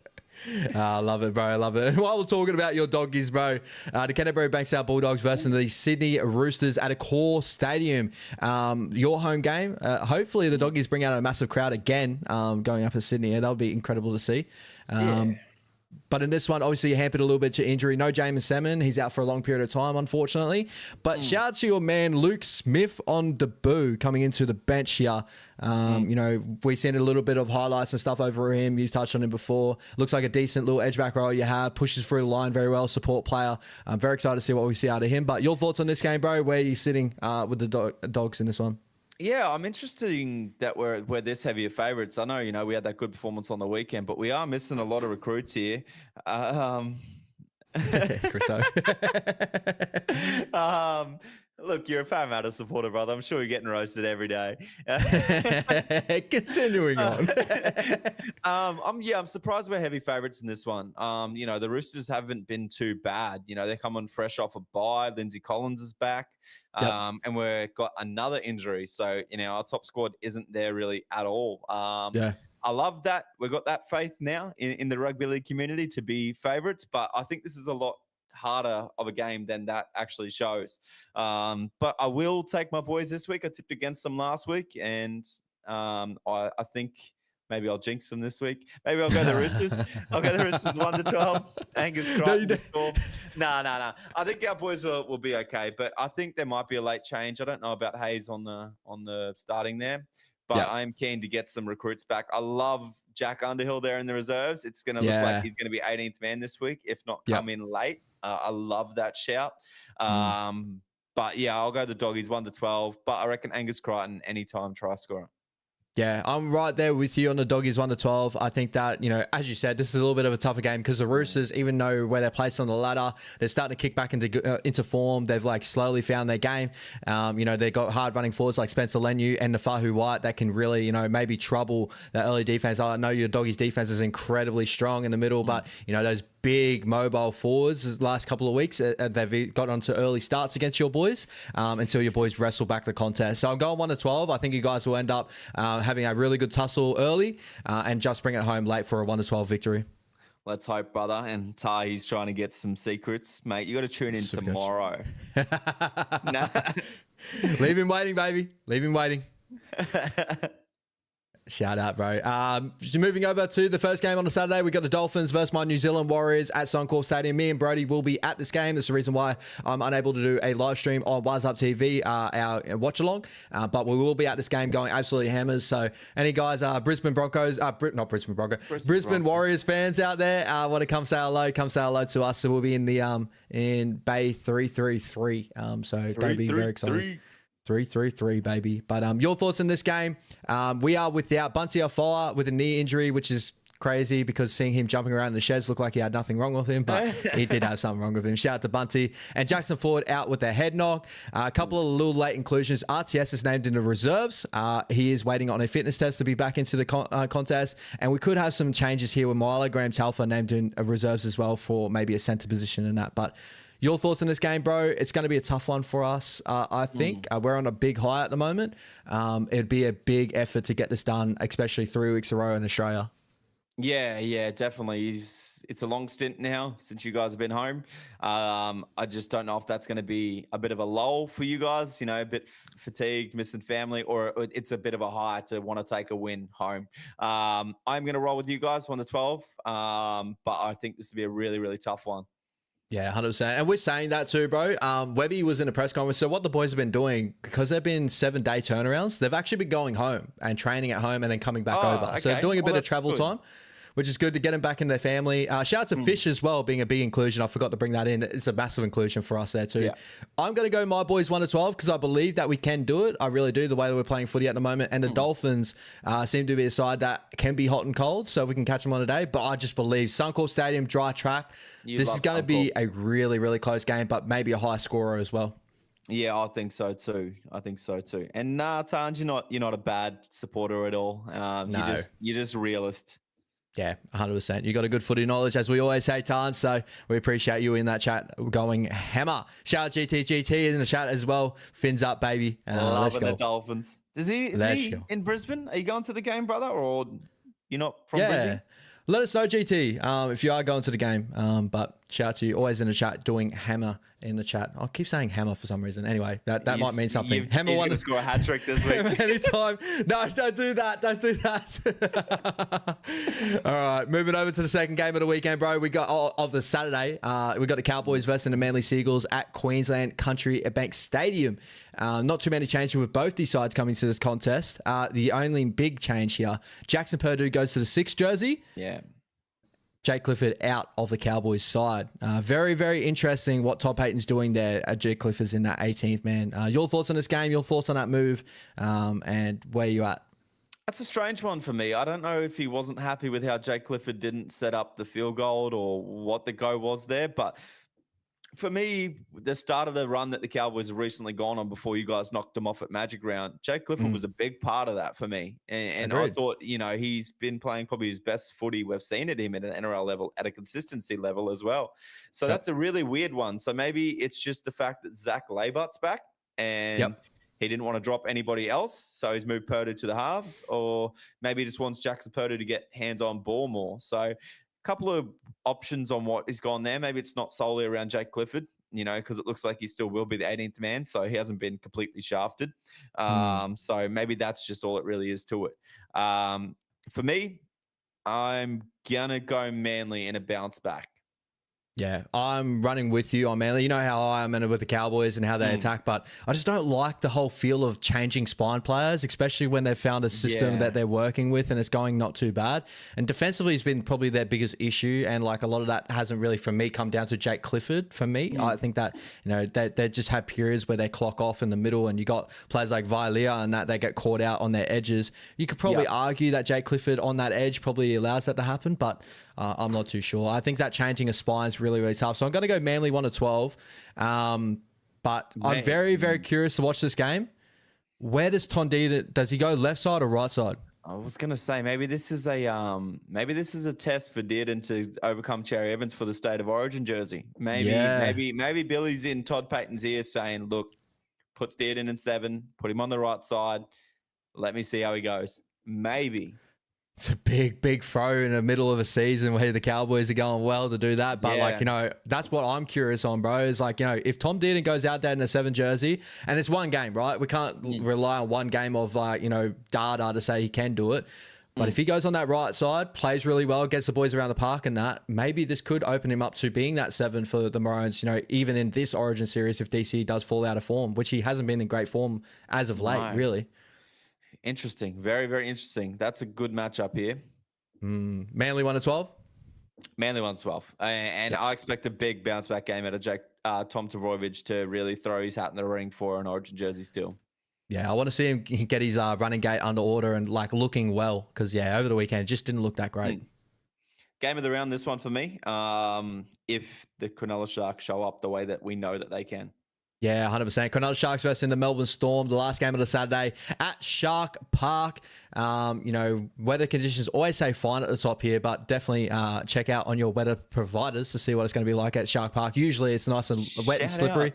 I love it, bro. I love it. While we're talking about your doggies, bro, the Canterbury Bankstown Bulldogs versus the Sydney Roosters at a core stadium. Your home game. Hopefully the doggies bring out a massive crowd again going up in Sydney. That'll be incredible to see. But in this one, obviously, you're hampered a little bit to injury. No James Seaman. He's out for a long period of time, unfortunately. But shout out to your man, Luke Smith, on debut, coming into the bench here. You know, we've seen a little bit of highlights and stuff over him. You've touched on him before. Looks like a decent little edge back row you have. Pushes through the line very well. Support player. I'm very excited to see what we see out of him. But your thoughts on this game, bro? Where are you sitting with the dogs in this one?
Yeah, I'm interested in that we're this heavy of favourites. I know, you know, we had that good performance on the weekend, but we are missing a lot of recruits here.
Chriso.
Look, you're a Parramatta supporter, brother. I'm sure you're getting roasted every day.
Continuing on.
I'm surprised we're heavy favourites in this one. You know, the Roosters haven't been too bad. You know, they're coming fresh off a bye. Lindsay Collins is back. And we've got another injury. So, you know, our top squad isn't there really at all. I love that we've got that faith now in the rugby league community to be favourites, but I think this is a lot harder of a game than that actually shows. But I will take my boys this week. I tipped against them last week, and I think maybe I'll jinx them this week. Maybe I'll go the Roosters. I'll go the Roosters 1-12. Angus Crichton to score. No. I think our boys will be okay, but I think there might be a late change. I don't know about Hayes on the starting there, but I am keen to get some recruits back. I love Jack Underhill there in the reserves. It's going to look like he's going to be 18th man this week, if not come in late. I love that shout. But yeah, I'll go the doggies 1-12, but I reckon Angus Crichton anytime try scorer.
Yeah, I'm right there with you on the doggies 1-12. I think that, you know, as you said, this is a little bit of a tougher game because the Roosters, even though where they're placed on the ladder, they're starting to kick back into form. They've like slowly found their game. You know, they've got hard running forwards like Spencer Leniu and Nafahu White that can really, you know, maybe trouble the early defense. I know your doggies defense is incredibly strong in the middle, but, you know, those big mobile forwards the last couple of weeks, they've got onto early starts against your boys until your boys wrestle back the contest. So I'm going 1-12. I think you guys will end up having a really good tussle early and just bring it home late for a 1-12 victory.
Let's hope, brother. And Ty, he's trying to get some secrets. Mate, you got to tune in tomorrow.
Leave him waiting, baby. Leave him waiting. Shout out, bro. Moving over to the first game on the Saturday, we got the Dolphins versus my New Zealand Warriors at Suncorp Stadium. Me and Brody will be at this game. That's the reason why I'm unable to do a live stream on Wise Up TV, our watch along. But we will be at this game going absolutely hammers. So any guys, Brisbane Warriors fans out there want to come say hello to us. So we'll be in the in Bay 333. So going to be very exciting. 3-3-3, baby. But your thoughts on this game? We are without Bunty Afoa with a knee injury, which is crazy because seeing him jumping around in the sheds looked like he had nothing wrong with him, but he did have something wrong with him. Shout out to Bunty. And Jackson Ford out with a head knock. A couple of little late inclusions. RTS is named in the reserves. He is waiting on a fitness test to be back into the contest. And we could have some changes here with Milo Graham-Talfa named in reserves as well for maybe a centre position and that. But your thoughts on this game, bro? It's going to be a tough one for us, I think. We're on a big high at the moment. It'd be a big effort to get this done, especially 3 weeks in a row in Australia.
Yeah, definitely. It's a long stint now since you guys have been home. I just don't know if that's going to be a bit of a lull for you guys, you know, a bit fatigued, missing family, or it's a bit of a high to want to take a win home. I'm going to roll with you guys 1-12, but I think this will be a really, really tough one.
Yeah, 100%. And we're saying that too, bro. Webby was in a press conference. So what the boys have been doing, because they've been 7-day turnarounds, they've actually been going home and training at home and then coming back over. Okay. So they're doing a bit of travel time, which is good to get them back in their family. Shout out to Fish as well, being a big inclusion. I forgot to bring that in. It's a massive inclusion for us there too. Yeah. I'm going to go my boys 1-12 because I believe that we can do it. I really do, the way that we're playing footy at the moment. And the Dolphins seem to be a side that can be hot and cold, so we can catch them on a day. But I just believe Suncorp Stadium, dry track. This is going to be a really, really close game, but maybe a high scorer as well.
Yeah, I think so too. And Tanj, you're not a bad supporter at all. No. You're just a realist.
Yeah, 100%. You got a good footy knowledge, as we always say, Tan. So we appreciate you in that chat going hammer. Shout out GT in the chat as well. Fins up, baby.
Loving the Dolphins. Is he in Brisbane? Are you going to the game, brother, or you're not from Brisbane?
Let us know, GT, if you are going to the game. But Shout out to you. Always in the chat, doing hammer in the chat. I keep saying hammer for some reason. Anyway, that might mean something. Hammer
he's
one
to score a hat trick this week.
anytime. No, don't do that. Don't do that. All right, moving over to the second game of the weekend, bro. We got of the Saturday. We got the Cowboys versus the Manly Seagulls at Queensland Country Bank Stadium. Not too many changes with both these sides coming to this contest. The only big change here, Jackson Purdue goes to the 6th jersey.
Yeah.
Jake Clifford out of the Cowboys side. Very, very interesting what Todd Payton's doing there. Jake Clifford's in that 18th man. Your thoughts on this game, your thoughts on that move, and where you at?
That's a strange one for me. I don't know if he wasn't happy with how Jake Clifford didn't set up the field goal or what the go was there, but for me, the start of the run that the Cowboys have recently gone on before you guys knocked them off at Magic Round, Jake Clifford was a big part of that for me. And I thought, he's been playing probably his best footy we've seen at him at an NRL level, at a consistency level as well. So that's a really weird one. So maybe it's just the fact that Zach Labutt's back and he didn't want to drop anybody else. So he's moved Purdue to the halves, or maybe he just wants Jackson Purdue to get hands-on ball more. So couple of options on what is gone there. Maybe it's not solely around Jake Clifford, because it looks like he still will be the 18th man, so he hasn't been completely shafted. So maybe that's just all it really is to it. For me, I'm gonna go Manly in a bounce back.
Yeah, I'm running with you on Manly. You know how I am with the Cowboys and how they attack, but I just don't like the whole feel of changing spine players, especially when they've found a system that they're working with and it's going not too bad. And defensively has been probably their biggest issue, and like a lot of that hasn't really, for me, come down to Jake Clifford. For me, I think that they just have periods where they clock off in the middle, and you got players like Vilea and that they get caught out on their edges. You could probably argue that Jake Clifford on that edge probably allows that to happen, but I'm not too sure. I think that changing a spine is really, really tough. So I'm going to go Manly 1-12. But I'm very, very curious to watch this game. Where does Tondita, does he go left side or right side?
I was going to say, maybe this is a test for Dearden to overcome Cherry Evans for the State of Origin jersey. Maybe Billy's in Todd Payton's ear saying, look, puts Dearden in 7, put him on the right side. Let me see how he goes. Maybe.
It's a big, big throw in the middle of a season where the Cowboys are going well to do that. But that's what I'm curious on, bro, is if Tom Dearden goes out there in a 7 jersey, and it's one game, right? We can't rely on one game of data to say he can do it. But if he goes on that right side, plays really well, gets the boys around the park and that, maybe this could open him up to being that 7 for the Maroons, even in this Origin series if DC does fall out of form, which he hasn't been in great form as of late, really.
Interesting. Very, very interesting. That's a good matchup here.
Manly 1-12?
Manly 1-12. And I expect a big bounce back game out of Tom Tavorovich to really throw his hat in the ring for an Origin jersey still.
Yeah, I want to see him get his running gate under order and looking well, because over the weekend it just didn't look that great.
Game of the round, this one for me. If the Cronulla Sharks show up the way that we know that they can.
Yeah, 100%. Cronulla Sharks versus the Melbourne Storm, the last game of the Saturday at Shark Park. Weather conditions always say fine at the top here, but definitely check out on your weather providers to see what it's going to be like at Shark Park. Usually it's nice and wet and slippery.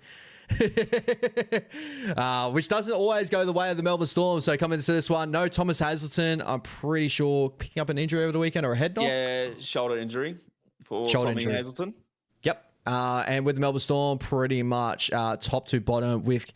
Which doesn't always go the way of the Melbourne Storm. So coming into this one, no Thomas Hazelton. I'm pretty sure picking up an injury over the weekend or a head knock.
Yeah, shoulder injury for Tommy Hazelton.
Yep. And with the Melbourne Storm, pretty much top to bottom with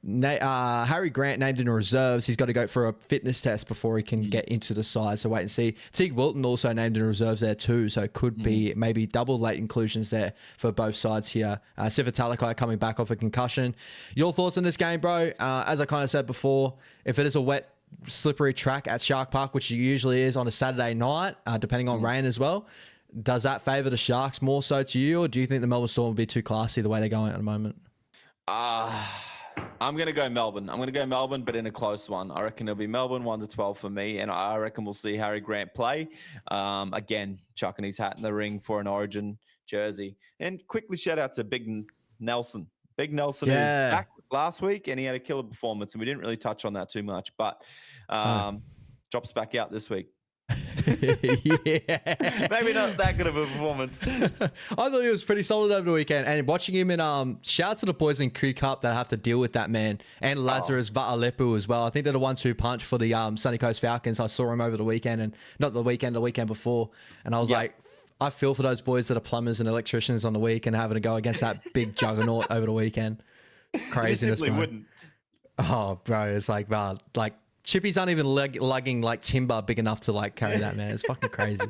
Harry Grant named in reserves. He's got to go for a fitness test before he can get into the side. So wait and see. Teague Wilton also named in reserves there too. So it could be maybe double late inclusions there for both sides here. Sifa Talakai coming back off a concussion. Your thoughts on this game, bro? As I kind of said before, if it is a wet, slippery track at Shark Park, which it usually is on a Saturday night, depending on rain as well, does that favour the Sharks more so to you, or do you think the Melbourne Storm will be too classy the way they're going at the moment?
I'm going to go Melbourne. I'm going to go Melbourne, but in a close one. I reckon it'll be Melbourne 1-12 for me, and I reckon we'll see Harry Grant play. Again, chucking his hat in the ring for an Origin jersey. And quickly shout out to Big Nelson. Big Nelson is back last week, and he had a killer performance, and we didn't really touch on that too much, but drops back out this week. Maybe not that good of a performance.
I thought he was pretty solid over the weekend, and watching him in shout out to the boys in Q Cup that have to deal with that man, and Lazarus Vaalepu as well. I think they're the 1-2 punch for the Sunny Coast Falcons. I saw him over the weekend, and not the weekend before, and I was like, I feel for those boys that are plumbers and electricians on the week and having to go against that big juggernaut over the weekend. Craziness,
simply
bro.
wouldn't.
Oh, bro, it's like, wow, like chippies aren't even lugging like timber big enough to like carry that, man. It's fucking crazy.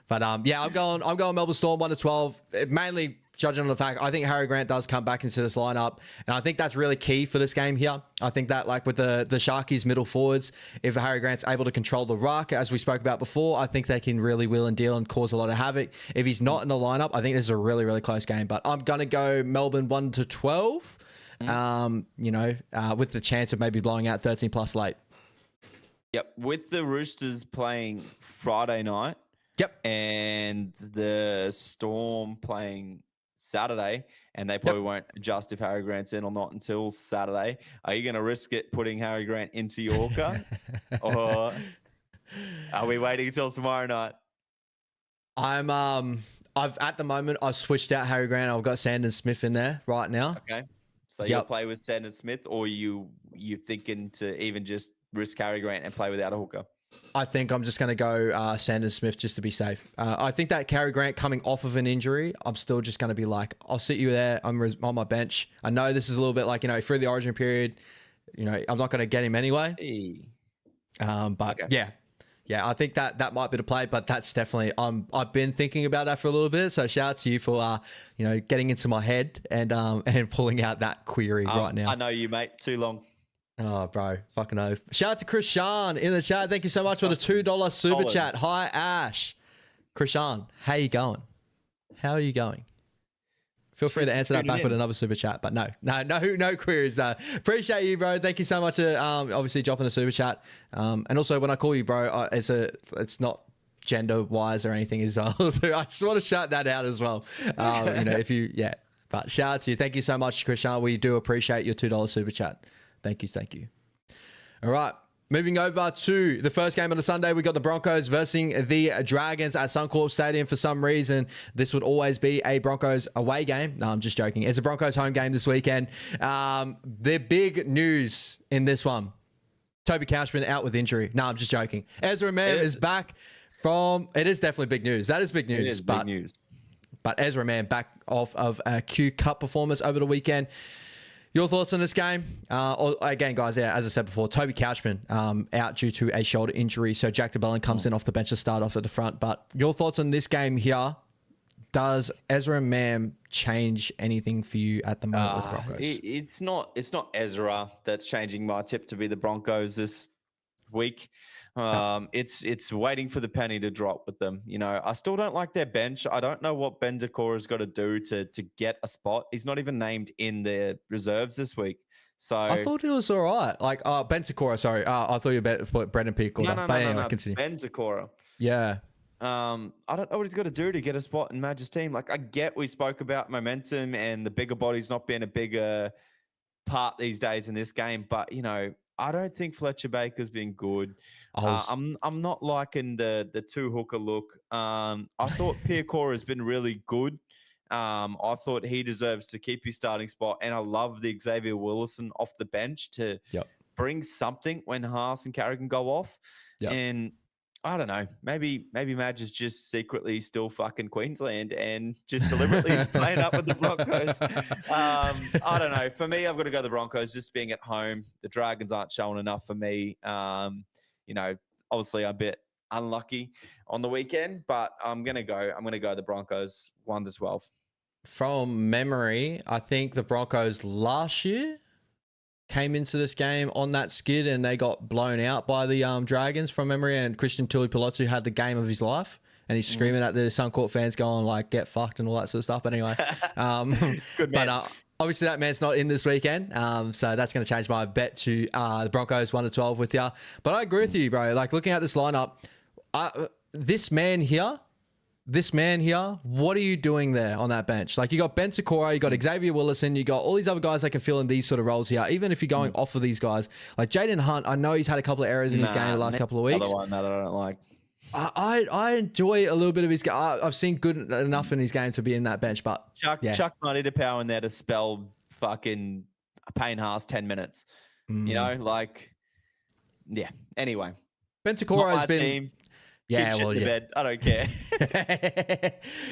But yeah, I'm going Melbourne Storm 1-12. Mainly judging on the fact I think Harry Grant does come back into this lineup, and I think that's really key for this game here. I think that like with the Sharkies middle forwards, if Harry Grant's able to control the ruck, as we spoke about before, I think they can really wheel and deal and cause a lot of havoc. If he's not in the lineup, I think this is a really, really close game. But I'm gonna go Melbourne 1-12. With the chance of maybe blowing out 13 plus late.
Yep, with the Roosters playing Friday night.
Yep.
And the Storm playing Saturday, and they probably won't adjust if Harry Grant's in or not until Saturday. Are you going to risk it putting Harry Grant into Yorker? Or are we waiting until tomorrow night?
At the moment, I've switched out Harry Grant. I've got Sandon Smith in there right now.
Okay. So you'll play with Sandon Smith, or you thinking to even just risk Harry Grant and play without a hooker?
I think I'm just going to go Sandon Smith just to be safe. I think that Harry Grant coming off of an injury, I'm still just going to be like, I'll sit you there. I'm on my bench. I know this is a little bit like, through the origin period, I'm not going to get him anyway.
Hey.
But okay. Yeah, I think that might be the play, but that's definitely, I've been thinking about that for a little bit. So shout out to you for, getting into my head and pulling out that query right now.
I know you, mate. Too long.
Oh, bro, fucking oath. Shout out to Krishan in the chat. Thank you so much for the $2 super chat. Hi, Ash. Krishan, how you going? How are you going? Feel free to answer that back with another super chat, but no queries. Appreciate you, bro. Thank you so much for obviously dropping a super chat. And also when I call you, bro, it's not gender wise or anything as well. So I just want to shout that out as well. But shout out to you. Thank you so much, Krishan. We do appreciate your $2 super chat. Thank you. All right. Moving over to the first game on the Sunday, we got the Broncos versus the Dragons at Suncorp Stadium. For some reason, this would always be a Broncos away game. No, I'm just joking. It's a Broncos home game this weekend. The big news in this one, Toby Couchman out with injury. No, I'm just joking. Ezra Mam is back from... It is definitely big news. That is big news.
It is big news.
But Ezra Mam back off of a Q Cup performance over the weekend. Your thoughts on this game? Again, guys, as I said before, Toby Couchman out due to a shoulder injury. So Jack DeBellin comes in off the bench to start off at the front. But your thoughts on this game here? Does Ezra Mam change anything for you at the moment with Broncos?
It's not Ezra that's changing my tip to be the Broncos this week. It's waiting for the penny to drop with them. I still don't like their bench. I don't know what Ben Decora's got to do to get a spot. He's not even named in their reserves this week. So
I thought he was all right. Like Ben Decora, sorry. I thought you were Brendan Peake.
No. Continue. Ben Decora.
Yeah.
I don't know what he's got to do to get a spot in Madge's team. Like, I get we spoke about momentum and the bigger bodies not being a bigger part these days in this game, but I don't think Fletcher Baker's been good. I'm not liking the two hooker look. I thought Piacora has been really good. I thought he deserves to keep his starting spot, and I love the Xavier Willison off the bench to bring something when Haas and Carrigan go off. Yep. And I don't know, maybe Madge is just secretly still fucking Queensland and just deliberately playing up with the Broncos. I don't know. For me, I've got to go the Broncos, just being at home. The Dragons aren't showing enough for me. Obviously I'm a bit unlucky on the weekend, but I'm gonna go the Broncos 1-12.
From memory, I think the Broncos last year came into this game on that skid and they got blown out by the Dragons from memory, and Christian Tuilipolottu had the game of his life and he's screaming at the Suncorp fans going like, get fucked and all that sort of stuff. But anyway,
good man.
But obviously that man's not in this weekend. So that's going to change my bet to the Broncos 1-12 with you. But I agree with you, bro. Like looking at this lineup, this man here, what are you doing there on that bench? Like you got Ben Tekora, you got Xavier Willison, you got all these other guys that can fill in these sort of roles here. Even if you're going off of these guys, like Jaden Hunt, I know he's had a couple of errors in his game the last couple of weeks.
Another one that I don't like.
I enjoy a little bit of his game. I've seen good enough in his game to be in that bench, but
Chuck might need a power in there to spell fucking Payne Haas 10 minutes. Anyway.
Ben Tekora has been. Yeah,
Keep shit
well,
in the
yeah.
bed. I don't care.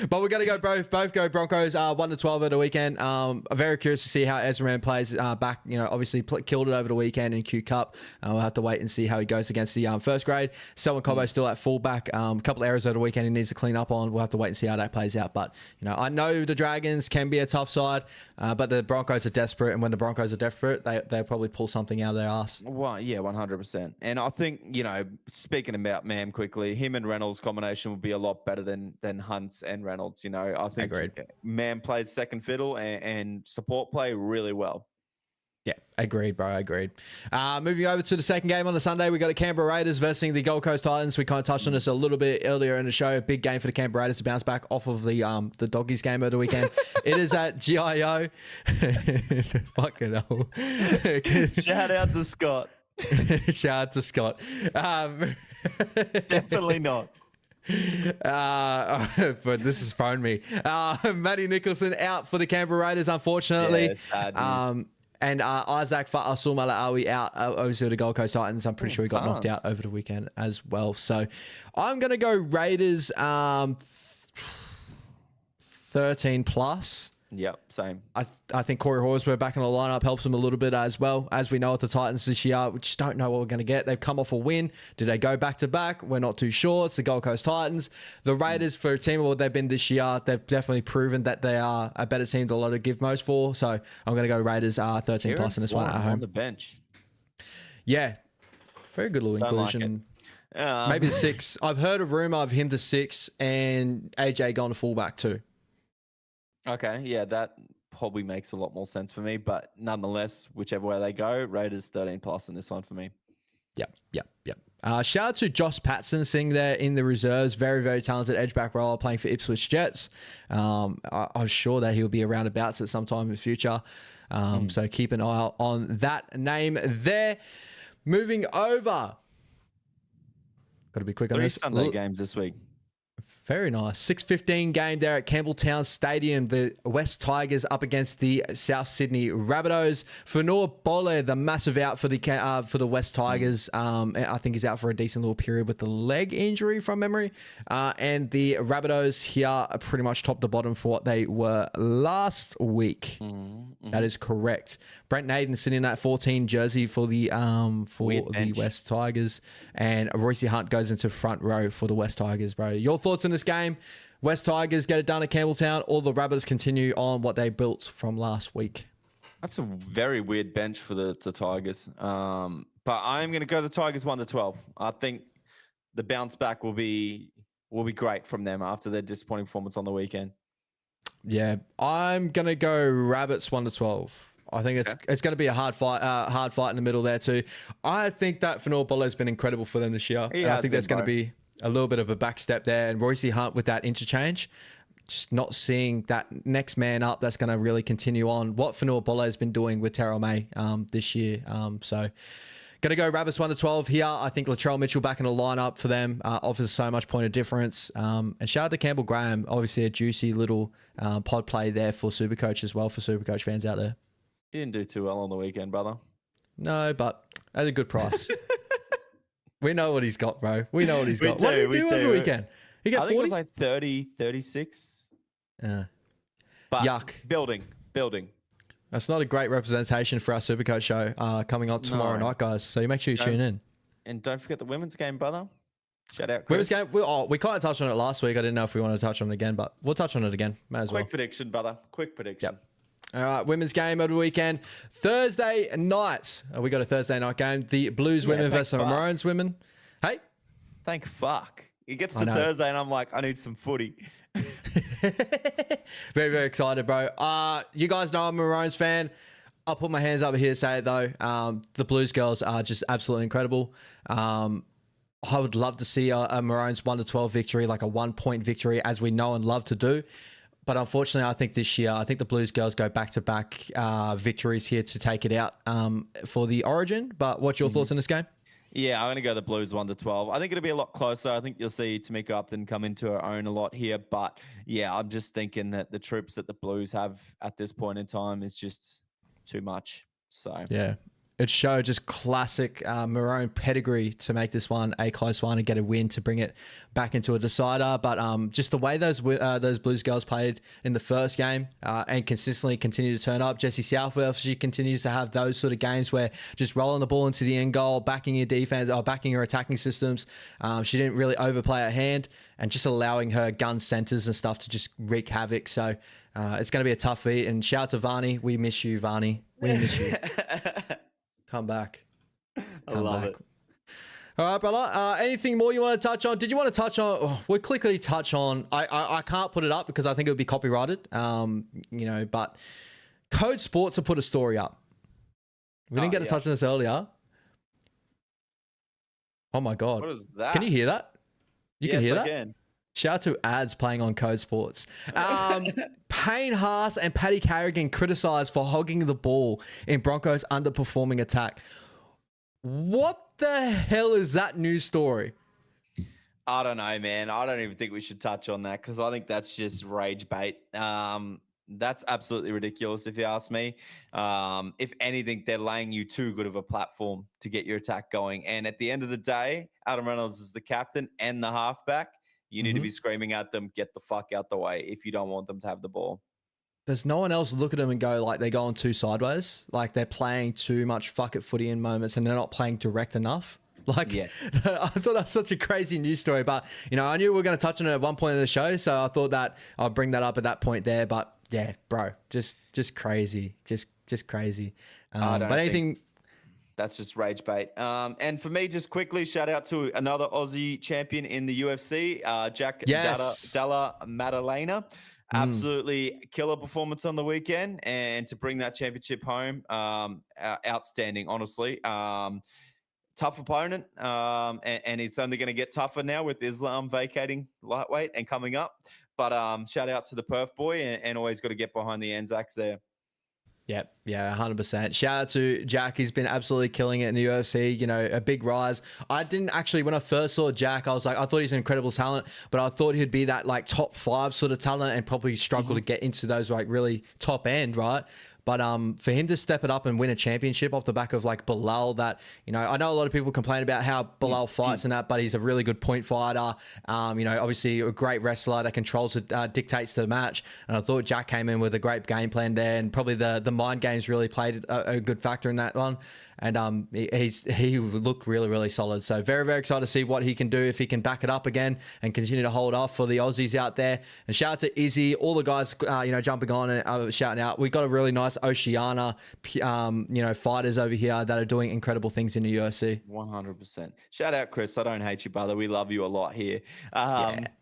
But we're going to go both go Broncos 1-12 over the weekend. I'm very curious to see how Ezra plays back. Obviously killed it over the weekend in Q Cup. We'll have to wait and see how he goes against the first grade. Selwyn Cobbo still at fullback. A couple of errors over the weekend he needs to clean up on. We'll have to wait and see how that plays out. But I know the Dragons can be a tough side, but the Broncos are desperate, and when the Broncos are desperate, they'll probably pull something out of their ass.
Well, yeah, 100%. And I think, speaking about Mam quickly, him and Reynolds combination will be a lot better than Hunt's and Reynolds. I think
Agreed.
Mam plays second fiddle and support play really well.
Yeah, agreed, bro. Agreed. Moving over to the second game on the Sunday, we got the Canberra Raiders versus the Gold Coast Titans. We kind of touched on this a little bit earlier in the show. Big game for the Canberra Raiders to bounce back off of the Doggies game over the weekend. It is at GIO. Fucking hell.
Shout out to Scott.
Shout out to Scott.
Definitely not.
But this has thrown me. Matty Nicholson out for the Canberra Raiders, unfortunately.
Yeah,
and Isaac Fa'asul Mala'awi out, obviously, the Gold Coast Titans. I'm pretty sure he got knocked out over the weekend as well. So I'm going to go Raiders 13 plus.
Yep, same.
I think Corey Horsburgh back in the lineup helps them a little bit as well. As we know with the Titans this year, we just don't know what we're going to get. They've come off a win. Do they go back to back? We're not too sure. It's the Gold Coast Titans. The Raiders, for a team of what they've been this year, they've definitely proven that they are a better team than a lot of give most for. So I'm going to go Raiders 13 plus in this one at home.
On the bench.
Yeah. Very good little inclusion. Maybe the 6. I've heard a rumor of him to 6 and AJ going to fullback too.
Okay, yeah, that probably makes a lot more sense for me. But nonetheless, whichever way they go, Raiders 13 plus in this one for me.
Yep. Shout out to Josh Patson sitting there in the reserves. Very, very talented edge back roller playing for Ipswich Jets. I'm sure that he'll be around abouts at some time in the future. So keep an eye on that name there. Moving over. Got to be quick on this.
3 Sunday games this week.
Very nice. 6:15 game there at Campbelltown Stadium. The West Tigers up against the South Sydney Rabbitohs. Fanor Bole, the massive out for the West Tigers. I think he's out for a decent little period with the leg injury from memory. And the Rabbitohs here are pretty much top to bottom for what they were last week. That is correct. Brent Naden sitting in that 14 jersey for the West Tigers, and Royce Hunt goes into front row for the West Tigers, bro. Your thoughts on this game? West Tigers get it done at Campbelltown, or the Rabbitohs continue on what they built from last week?
That's a very weird bench for the Tigers. But I'm going to go the Tigers 1-12. I think the bounce back will be great from them after their disappointing performance on the weekend.
Yeah, I'm going to go Rabbits 1-12. I think it's going to be a hard fight in the middle there too. I think that Fanor Bole has been incredible for them this year. And I think there's going to be a little bit of a back step there. And Royce Hunt with that interchange, just not seeing that next man up that's going to really continue on what Fanor Bole has been doing with Terrell May this year. So going to go Rabbits 1-12 here. I think Latrell Mitchell back in the lineup for them offers so much point of difference. And shout out to Campbell Graham, obviously a juicy little pod play there for Supercoach as well, for Supercoach fans out there.
He didn't do too well on the weekend, brother.
No, but at a good price. We know what he's got, bro. We know what he's got. What did he do over the weekend? He got 40?
I think it was like 30, 36.
But
yuck. Building.
That's not a great representation for our Supercoach show coming up tomorrow night, guys. So make sure you tune in.
And don't forget the women's game, brother. Shout out,
Women's
Chris.
game. We kind of touched on it last week. I didn't know if we wanted to touch on it again, but we'll touch on it again. May as well.
Quick prediction, brother. Quick prediction.
Yep. All right, women's game over the weekend. Thursday nights. We got a Thursday night game. The Blues women versus the Maroons women. Hey?
Thank fuck. It gets to Thursday and I'm like, I need some footy.
Very, very excited, bro. You guys know I'm a Maroons fan. I'll put my hands up here to say it, though. The Blues girls are just absolutely incredible. I would love to see a Maroons 1-12 victory, like a 1-point victory, as we know and love to do. But unfortunately, I think this year, I think the Blues girls go back-to-back victories here to take it out for the Origin. But what's your thoughts on this game?
Yeah, I'm going to go the Blues 1-12. I think it'll be a lot closer. I think you'll see Tamika Upton come into her own a lot here. But yeah, I'm just thinking that the troops that the Blues have at this point in time is just too much. So
yeah, it showed just classic Maroon pedigree to make this one a close one and get a win to bring it back into a decider. But just the way those Blues girls played in the first game and consistently continue to turn up. Jessie Southwell, she continues to have those sort of games where just rolling the ball into the end goal, backing your defense or backing your attacking systems. She didn't really overplay her hand and just allowing her gun centers and stuff to just wreak havoc. So it's going to be a tough beat. And shout out to Varney. We miss you, Varney. We miss you. Come back.
I love it.
All right, brother. Anything more you want to touch on? Did you want to touch on? We'll quickly touch on. I can't put it up because I think it would be copyrighted. But Code Sports have put a story up. We didn't get to touch on this earlier. Oh my god!
What is that?
Can you hear that? You
yes,
can hear
I
that.
Can.
Shout out to ads playing on Code Sports. Payne Haas and Paddy Carrigan criticised for hogging the ball in Broncos' underperforming attack. What the hell is that news story?
I don't know, man. I don't even think we should touch on that because I think that's just rage bait. That's absolutely ridiculous if you ask me. If anything, they're laying you too good of a platform to get your attack going. And at the end of the day, Adam Reynolds is the captain and the halfback. You need to be screaming at them, get the fuck out the way if you don't want them to have the ball.
Does no one else look at them and go like they're going too sideways? Like they're playing too much fuck it footy in moments and they're not playing direct enough? Like,
yes.
I thought that's such a crazy news story, but I knew we were going to touch on it at one point in the show. So I thought that I'll bring that up at that point there, but yeah, bro, just crazy, just crazy. But anything...
That's just rage bait. And for me, just quickly, shout out to another Aussie champion in the UFC, Jack Della Maddalena. Absolutely killer performance on the weekend. And to bring that championship home, outstanding, honestly. Tough opponent. And it's only going to get tougher now with Islam vacating lightweight and coming up. But shout out to the Perth boy and always got to get behind the Anzacs there.
Yep. Yeah, 100%. Shout out to Jack. He's been absolutely killing it in the UFC, a big rise. I didn't actually, when I first saw Jack, I was like, I thought he's an incredible talent, but I thought he'd be that like top 5 sort of talent and probably struggle to get into those like really top end, right? But for him to step it up and win a championship off the back of like Bilal, that, I know a lot of people complain about how Bilal fights and that, but he's a really good point fighter. Obviously a great wrestler that controls it, dictates the match. And I thought Jack came in with a great game plan there, and probably the mind games really played a good factor in that one. And he looked really, really solid. So very, very excited to see what he can do if he can back it up again and continue to hold off for the Aussies out there. And shout out to Izzy, all the guys, jumping on and shouting out. We got a really nice Oceania, fighters over here that are doing incredible things in the UFC.
100%. Shout out, Chris. I don't hate you, brother. We love you a lot here.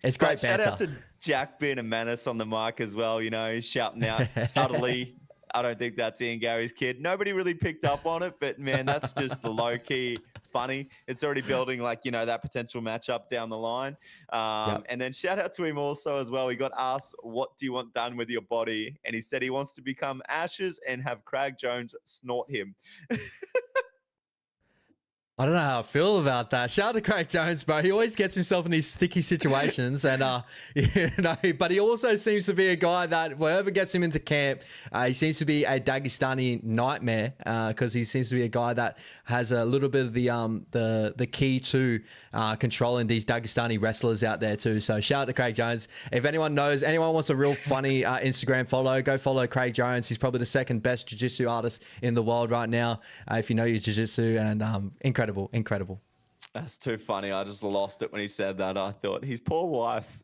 It's great banter.
Shout out to Jack being a menace on the mic as well, shouting out subtly. I don't think that's Ian Gary's kid. Nobody really picked up on it, but man, that's just the low key funny. It's already building that potential matchup down the line. And then shout out to him also as well. He got asked, what do you want done with your body? And he said he wants to become ashes and have Craig Jones snort him.
I don't know how I feel about that. Shout out to Craig Jones, bro. He always gets himself in these sticky situations, and but he also seems to be a guy that whatever gets him into camp, he seems to be a Dagestani nightmare because he seems to be a guy that has a little bit of the key to controlling these Dagestani wrestlers out there too. So shout out to Craig Jones. If anyone wants a real funny Instagram follow, go follow Craig Jones. He's probably the second best jiu-jitsu artist in the world right now. If you know your jiu-jitsu, and incredible.
That's too funny. I just lost it when he said that. I thought his poor wife,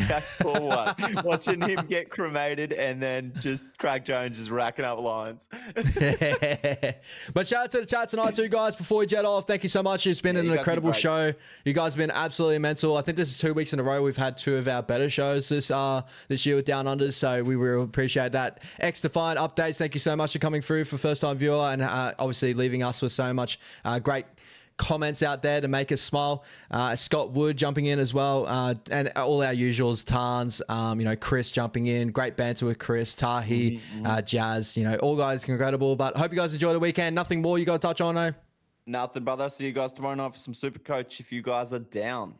Jack's poor wife, watching him get cremated and then just Craig Jones just racking up lines.
But shout out to the chat tonight too, guys. Before we jet off, thank you so much. It's been an incredible show. You guys have been absolutely mental. I think this is 2 weeks in a row we've had 2 of our better shows this year with Down Unders, so we really appreciate that. X-Defiant updates, thank you so much for coming through for first time viewer and obviously leaving us with so much great comments out there to make us smile. Scott Wood jumping in as well, and all our usuals, Tarns, Chris jumping in, great banter with Chris, Tahi, Jazz, all guys incredible. But hope you guys enjoy the weekend. Nothing more you got to touch on, eh?
Nothing, brother. See you guys tomorrow night for some Super Coach if you guys are down.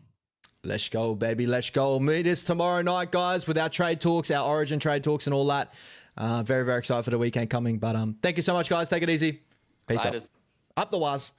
Let's go, baby. Let's go. Meet us tomorrow night, guys, with our trade talks, our Origin trade talks and all that. Very, very excited for the weekend coming. But thank you so much, guys. Take it easy. Peace out. Up the was.